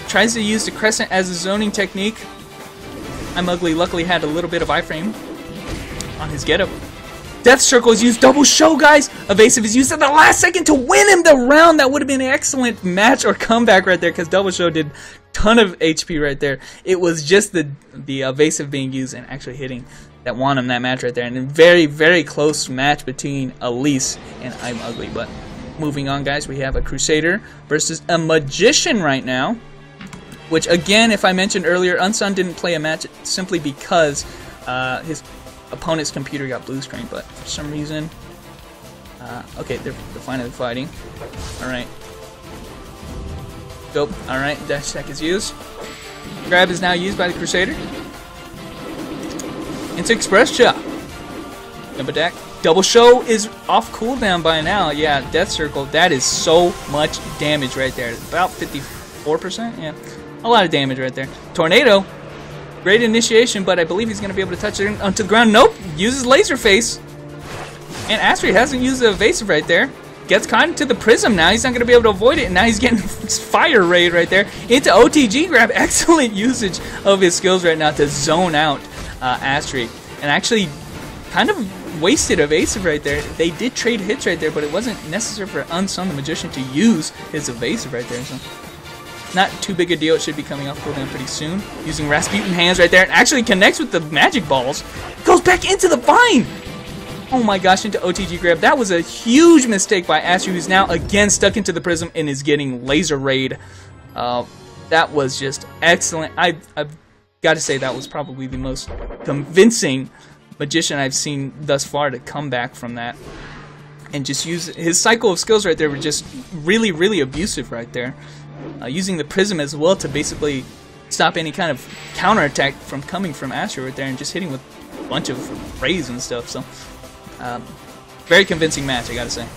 Speaker 1: Tries to use the crescent as a zoning technique. I'm Ugly luckily had a little bit of iframe on his getup. Death circle is used, double show, guys. Evasive is used at the last second to win him the round. That would have been an excellent match or comeback right there, because double show did ton of HP right there. It was just the evasive being used and actually hitting that won him that match right there. And a very, very close match between Elise and I'm Ugly. But moving on, guys, we have a Crusader versus a Magician right now. Which, again, if I mentioned earlier, Unsung didn't play a match simply because his opponent's computer got blue screen, but for some reason... okay, they're finally fighting. Alright. Go. Alright, dash attack is used. Grab is now used by the Crusader. Into Express Chop. Jump attack. Double show is off cooldown by now. Yeah, Death Circle. That is so much damage right there. About 54%? Yeah. A lot of damage right there. Tornado. Great initiation, but I believe he's going to be able to touch it onto the ground. Nope. Uses Laser Face. And AegisRick's hasn't used the evasive right there. Gets caught into the prism now. He's not going to be able to avoid it. And now he's getting Fire Raid right there. Into OTG grab. Excellent usage of his skills right now to zone out AegisRick's. And actually kind of wasted evasive right there. They did trade hits right there, but it wasn't necessary for Unsung the Magician to use his evasive right there. So not too big a deal. It should be coming off cooldown pretty soon. Using Rasputin hands right there. And actually connects with the magic balls. Goes back into the vine. Oh my gosh, into OTG grab. That was a huge mistake by AegisRick's, who's now again stuck into the prism and is getting laser raid. That was just excellent. I've got to say that was probably the most convincing Magician I've seen thus far to come back from that. And just use his cycle of skills right there were just really, really abusive right there. Using the prism as well to basically stop any kind of counterattack from coming from AegisRick's right there, and just hitting with a bunch of rays and stuff. So very convincing match, I gotta say.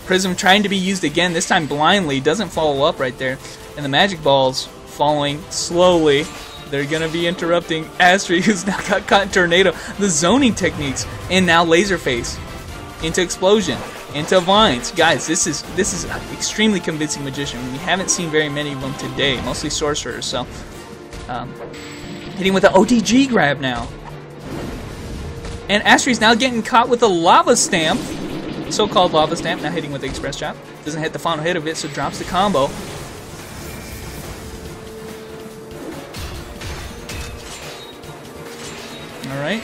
Speaker 1: Prism trying to be used again, this time blindly, doesn't follow up right there. And the magic balls following slowly. They're gonna be interrupting AegisRick's, who's now got caught in Tornado. The zoning techniques, and now Laser Face. Into Explosion. Into Vines. Guys, this is an extremely convincing Magician. We haven't seen very many of them today, mostly Sorcerers. So hitting with the OTG grab now. And AegisRick's now getting caught with a Lava Stamp. So-called Lava Stamp, now hitting with the Express Chop. Doesn't hit the final hit of it, so drops the combo. Alright.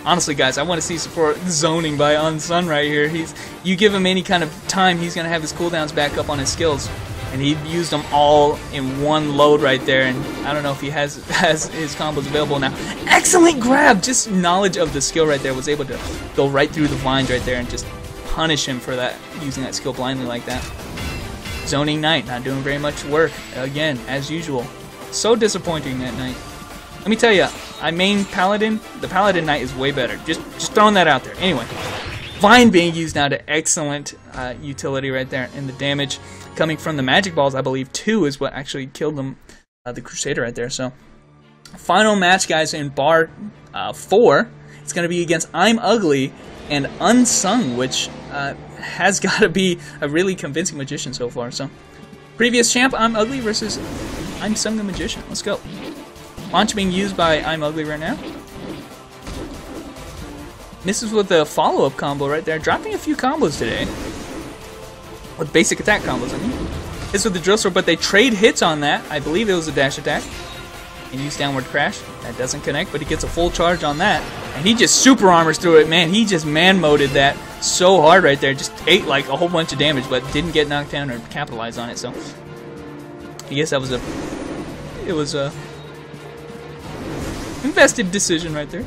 Speaker 1: Honestly, guys, I want to see support zoning by Unsung right here. You give him any kind of time, he's going to have his cooldowns back up on his skills. And he used them all in one load right there, and I don't know if he has his combos available now. Excellent grab! Just knowledge of the skill right there, was able to go right through the vines right there and just punish him for that, using that skill blindly like that. Zoning Knight, not doing very much work, again, as usual. So disappointing that Knight. Let me tell you, I main Paladin, the Paladin Knight is way better. Just throwing that out there. Anyway, Vine being used now to excellent utility right there, and the damage coming from the magic balls, I believe, too, is what actually killed them, the Crusader right there. So, final match, guys, in bar 4. It's going to be against I'm Ugly and Unsung, which has got to be a really convincing magician so far. So, previous champ, I'm Ugly versus Unsung the Magician. Let's go. Launch being used by I'm Ugly right now. Misses with the follow-up combo right there, dropping a few combos today. With basic attack combos, I mean. Hits with the drill sword, but they trade hits on that. I believe it was a dash attack. And use downward crash. That doesn't connect, but he gets a full charge on that. And he just super armors through it, man. He just man-moded that so hard right there. Just ate like a whole bunch of damage, but didn't get knocked down or capitalize on it. So I guess that was a invested decision right there.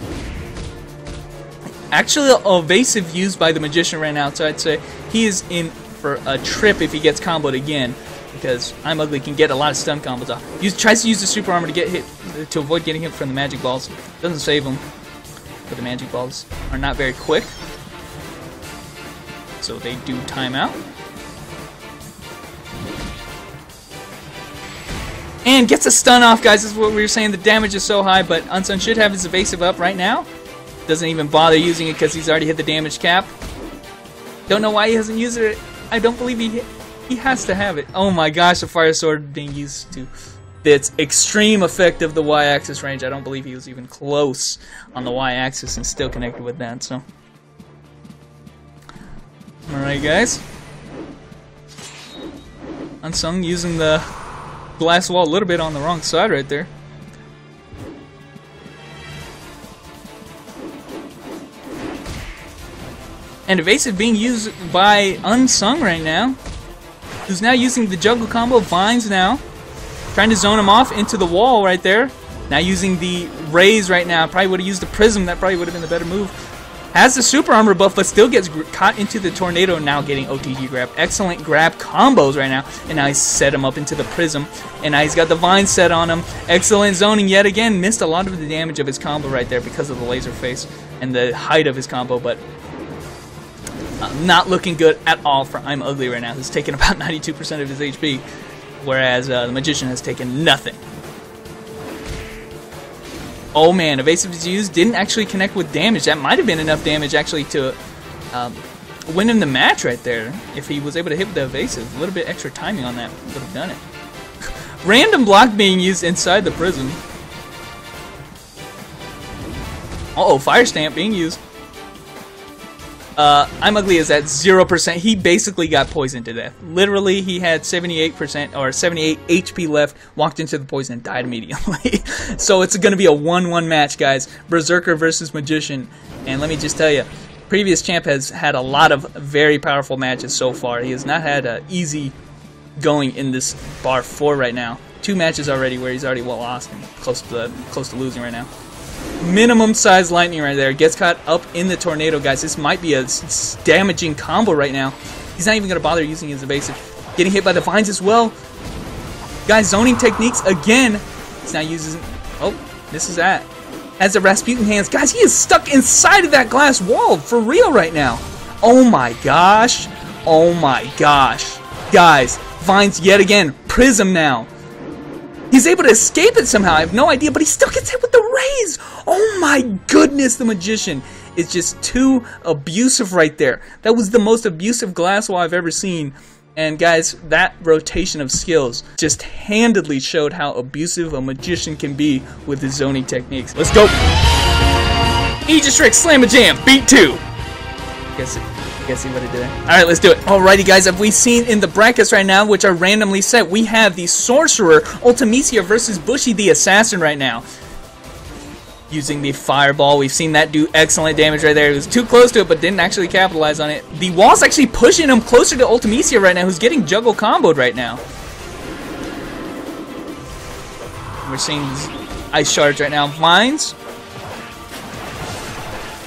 Speaker 1: Actually, evasive used by the magician right now, so I'd say he is in for a trip if he gets comboed again, because I'm Ugly can get a lot of stun combos off. Tries to use the super armor to get hit, to avoid getting hit from the magic balls. Doesn't save him, but the magic balls are not very quick, so they do time out. And gets a stun off, guys. This is what we were saying. The damage is so high, but Unsung should have his evasive up right now. Doesn't even bother using it because he's already hit the damage cap. Don't know why he hasn't used it. I don't believe he has to have it. Oh my gosh, the fire sword being used to its extreme effect of the Y-axis range. I don't believe he was even close on the Y-axis and still connected with that. So, all right, guys. Unsung using the glass wall a little bit on the wrong side right there. And evasive being used by Unsung right now, who's now using the juggle combo. Vines now, trying to zone him off into the wall right there. Now using the raise right now. Probably would have used the prism. That probably would have been the better move. Has the super armor buff, but still gets caught into the tornado. Now getting OTG grab. Excellent grab combos right now. And now he's set him up into the prism. And now he's got the vine set on him. Excellent zoning yet again. Missed a lot of the damage of his combo right there because of the laser face and the height of his combo, but not looking good at all for I'm Ugly right now. He's taken about 92% of his HP, whereas the Magician has taken nothing. Oh man, evasive is used. Didn't actually connect with damage. That might have been enough damage actually to win him the match right there. If he was able to hit with the evasive. A little bit extra timing on that would have done it. Random block being used inside the prism. Uh-oh, fire stamp being used. I'm Ugly is at 0%. He basically got poisoned to death. Literally, he had 78% or 78 HP left, walked into the poison and died immediately. So it's going to be a 1-1 match, guys. Berserker versus Magician. And let me just tell you, previous champ has had a lot of very powerful matches so far. He has not had an easy going in this bar 4 right now. 2 matches already where he's already lost and close to losing right now. Minimum size lightning right there. Gets caught up in the tornado, guys. This might be a damaging combo right now. He's not even going to bother using his evasive. Getting hit by the vines as well. Guys, zoning techniques again. He's not using... Oh, this is that. Has the Rasputin hands. Guys, he is stuck inside of that glass wall for real right now. Oh my gosh. Oh my gosh. Guys, vines yet again. Prism now. He's able to escape it somehow. I have no idea, but he still gets hit with the raise. Oh my goodness, the Magician is just too abusive right there. That was the most abusive glass wall I've ever seen. And guys, that rotation of skills just handedly showed how abusive a Magician can be with his zoning techniques. Let's go. AegisRick's Slamma Jam, beat 2. Guess see what I did there. Alright, let's do it. Alrighty, guys, have we seen in the brackets right now, which are randomly set, we have the Sorcerer, Ultimisia versus Bushy the Assassin right now. using the fireball. We've seen that do excellent damage right there. It was too close to it, but didn't actually capitalize on it. The wall's actually pushing him closer to Ultimisia right now, who's getting juggle comboed right now. We're seeing ice shards right now. Vines.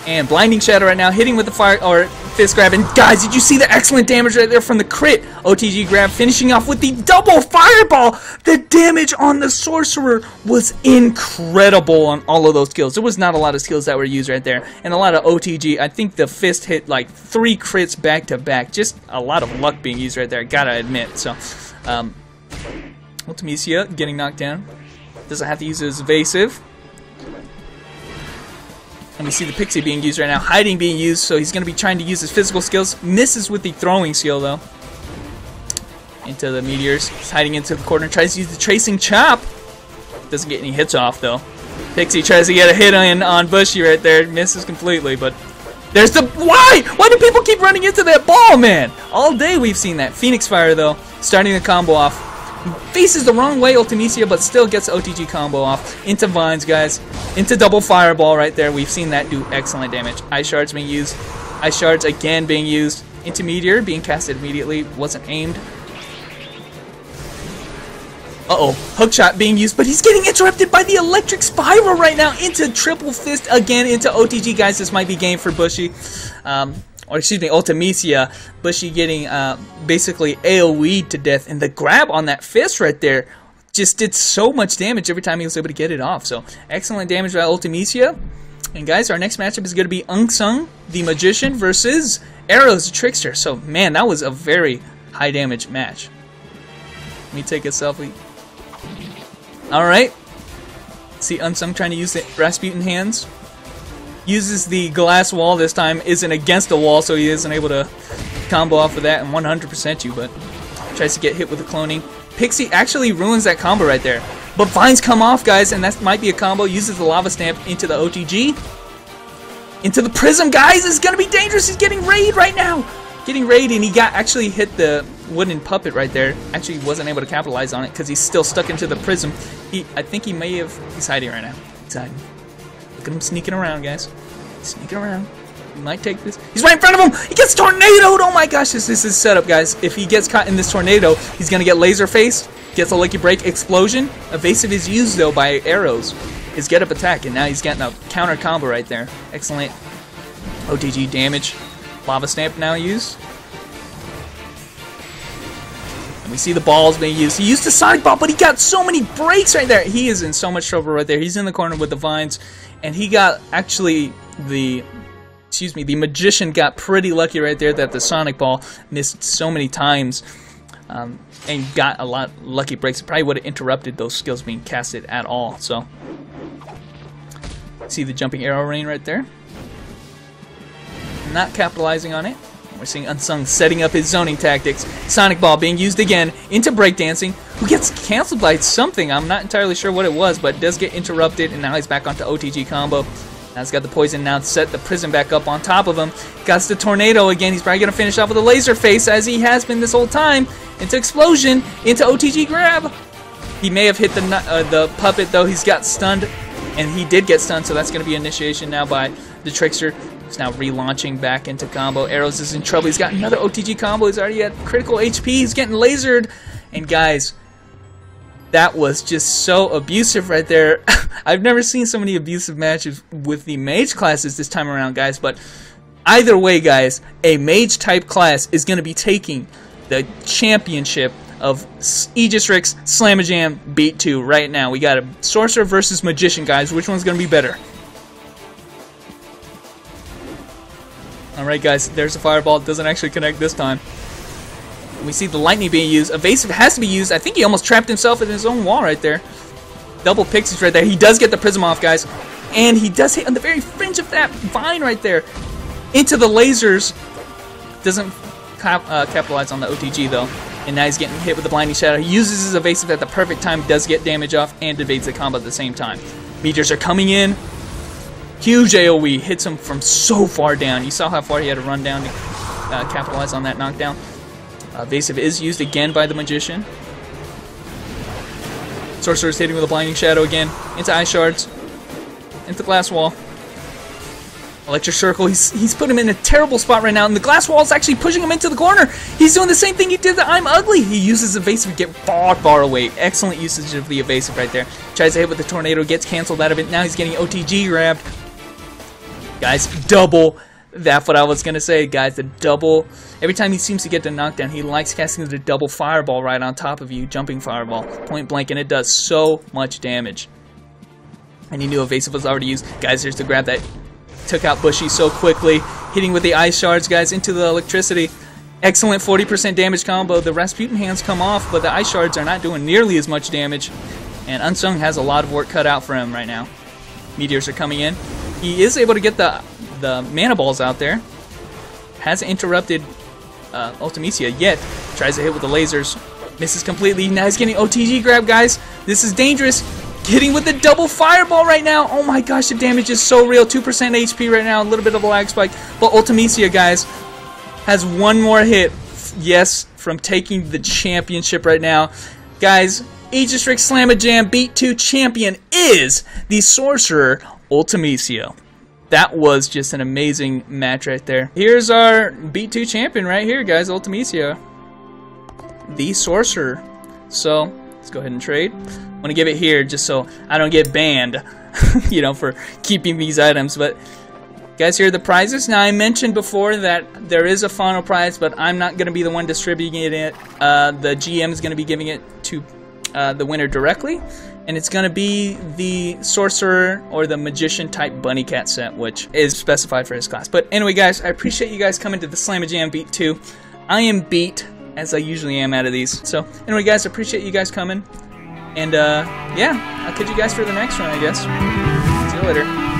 Speaker 1: And blinding shadow right now, hitting with the fire or fist grab. And guys, did you see the excellent damage right there from the crit? OTG grab, finishing off with the double fireball. The damage on the sorcerer was incredible on all of those skills. There was not a lot of skills that were used right there, and a lot of OTG. I think the fist hit like 3 crits back to back. Just a lot of luck being used right there, gotta admit. So, Ultimisia getting knocked down. Doesn't have to use his evasive. And we see the Pixie being used right now. Hiding being used, so he's going to be trying to use his physical skills. Misses with the throwing skill, though. Into the meteors. He's hiding into the corner. Tries to use the tracing chop. Doesn't get any hits off, though. Pixie tries to get a hit on Bushy right there. Misses completely, but... There's the... Why? Why do people keep running into that ball, man? All day we've seen that. Phoenix Fire, though. Starting the combo off. Faces the wrong way, Ultimisia, but still gets OTG combo off. Into Vines, guys. Into double fireball right there. We've seen that do excellent damage. Ice shards being used. Ice shards again being used. Into meteor being casted immediately. Wasn't aimed. Uh-oh. Hookshot being used, but he's getting interrupted by the electric spiral right now. Into triple fist again. Into OTG, guys. This might be game for Bushy. Or excuse me, Ultimisia. Bushy getting basically AoE'd to death, and the grab on that fist right there just did so much damage every time he was able to get it off. So excellent damage by Ultimisia. And guys, our next matchup is going to be Unsung, the Magician, versus Arrows, the Trickster. So man, that was a very high damage match. Let me take a selfie. All right. See Unsung trying to use the Rasputin hands. Uses the glass wall this time, isn't against the wall, so he isn't able to combo off of that and 100% you, but tries to get hit with the cloning. Pixie actually ruins that combo right there. But Vines come off, guys, and that might be a combo. Uses the Lava Stamp into the OTG. Into the Prism, guys! It's going to be dangerous! He's getting raid right now! Getting raid, and he actually hit the wooden puppet right there. Actually wasn't able to capitalize on it because he's still stuck into the Prism. I think he may have... He's hiding right now. He's hiding. Look at him sneaking around, guys. Sneaking around. He might take this. He's right in front of him! He gets tornadoed! Oh my gosh, this is setup, guys. If he gets caught in this tornado, he's going to get laser face. Gets a lucky break. Explosion. Evasive is used, though, by arrows. His get-up attack, and now he's getting a counter combo right there. Excellent OTG damage. Lava Stamp now used. And we see the balls being used. He used the Sonic Ball, but he got so many breaks right there. He is in so much trouble right there. He's in the corner with the Vines. And he got, actually, the Magician got pretty lucky right there that the Sonic Ball missed so many times. And got a lot of lucky breaks. It probably would have interrupted those skills being casted at all. So, see the jumping arrow rain right there. Not capitalizing on it. We're seeing Unsung setting up his zoning tactics. Sonic Ball being used again into breakdancing, who gets canceled by something. I'm not entirely sure what it was, but does get interrupted, and now he's back onto OTG combo. Now he's got the poison now to set the Prism back up on top of him. Got the tornado again. He's probably going to finish off with a laser face, as he has been this whole time. Into explosion, into OTG grab. He may have hit the puppet, though. He's got stunned, and he did get stunned, so that's going to be initiation now by the Trickster. He's now relaunching back into combo. Arrows is in trouble. He's got another OTG combo. He's already at critical HP. He's getting lasered. And guys, that was just so abusive right there. I've never seen so many abusive matches with the mage classes this time around, guys. But either way, guys, a mage type class is going to be taking the championship of AegisRick's Slamma Jam Beat 2 right now. We got a Sorcerer versus Magician, guys. Which one's going to be better? Alright, guys, there's a fireball. It doesn't actually connect this time. We see the lightning being used. Evasive has to be used. I think he almost trapped himself in his own wall right there. Double pixies right there. He does get the Prism off, guys. And he does hit on the very fringe of that vine right there. Into the lasers. Doesn't capitalize on the OTG, though. And now he's getting hit with the Blinding Shadow. He uses his evasive at the perfect time. Does get damage off and evades the combo at the same time. Meteors are coming in. Huge AoE, hits him from so far down. You saw how far he had to run down to capitalize on that knockdown. Evasive is used again by the Magician. Sorcerer's hitting with a Blinding Shadow again into Ice Shards. into glass wall. Electric circle. He's put him in a terrible spot right now, and the glass wall is actually pushing him into the corner. He's doing the same thing he did to I'm Ugly. He uses evasive to get far, far away. Excellent usage of the evasive right there. Tries to hit with the tornado, gets canceled out of it. Now he's getting OTG grabbed. Guys, double. That's what I was gonna say, guys. The double. Every time he seems to get the knockdown, he likes casting the double fireball right on top of you, jumping fireball, point blank, and it does so much damage. And he knew evasive was already used. Guys, here's the grab that took out Bushy so quickly, hitting with the ice shards, guys, into the electricity. Excellent 40% damage combo. The Rasputin hands come off, but the ice shards are not doing nearly as much damage. And Unsung has a lot of work cut out for him right now. Meteors are coming in. He is able to get the mana balls out there. Hasn't interrupted Ultimecia yet. Tries to hit with the lasers. Misses completely. Now he's getting OTG grab, guys. This is dangerous. Hitting with the double fireball right now. Oh my gosh, the damage is so real. 2% HP right now. A little bit of a lag spike. But Ultimecia, guys, has one more hit. Yes, from taking the championship right now. Guys, AegisRick's Slamma Jam Beat 2 champion is the Sorcerer Ultimecia. That was just an amazing match right there. Here's our Beat 2 champion right here, guys. Ultimecia, the Sorcerer. So let's go ahead and trade. I'm gonna give it here just so I don't get banned, you know, for keeping these items. But guys, here are the prizes. Now I mentioned before that there is a final prize, but I'm not gonna be the one distributing it. The GM is gonna be giving it to the winner directly, and it's gonna be the Sorcerer or the Magician type Bunny Cat set, which is specified for his class. But anyway, guys, I appreciate you guys coming to the Slamma Jam Beat 2. I am beat, as I usually am out of these. So anyway, guys, I appreciate you guys coming. And, yeah, I'll catch you guys for the next one, I guess. See you later.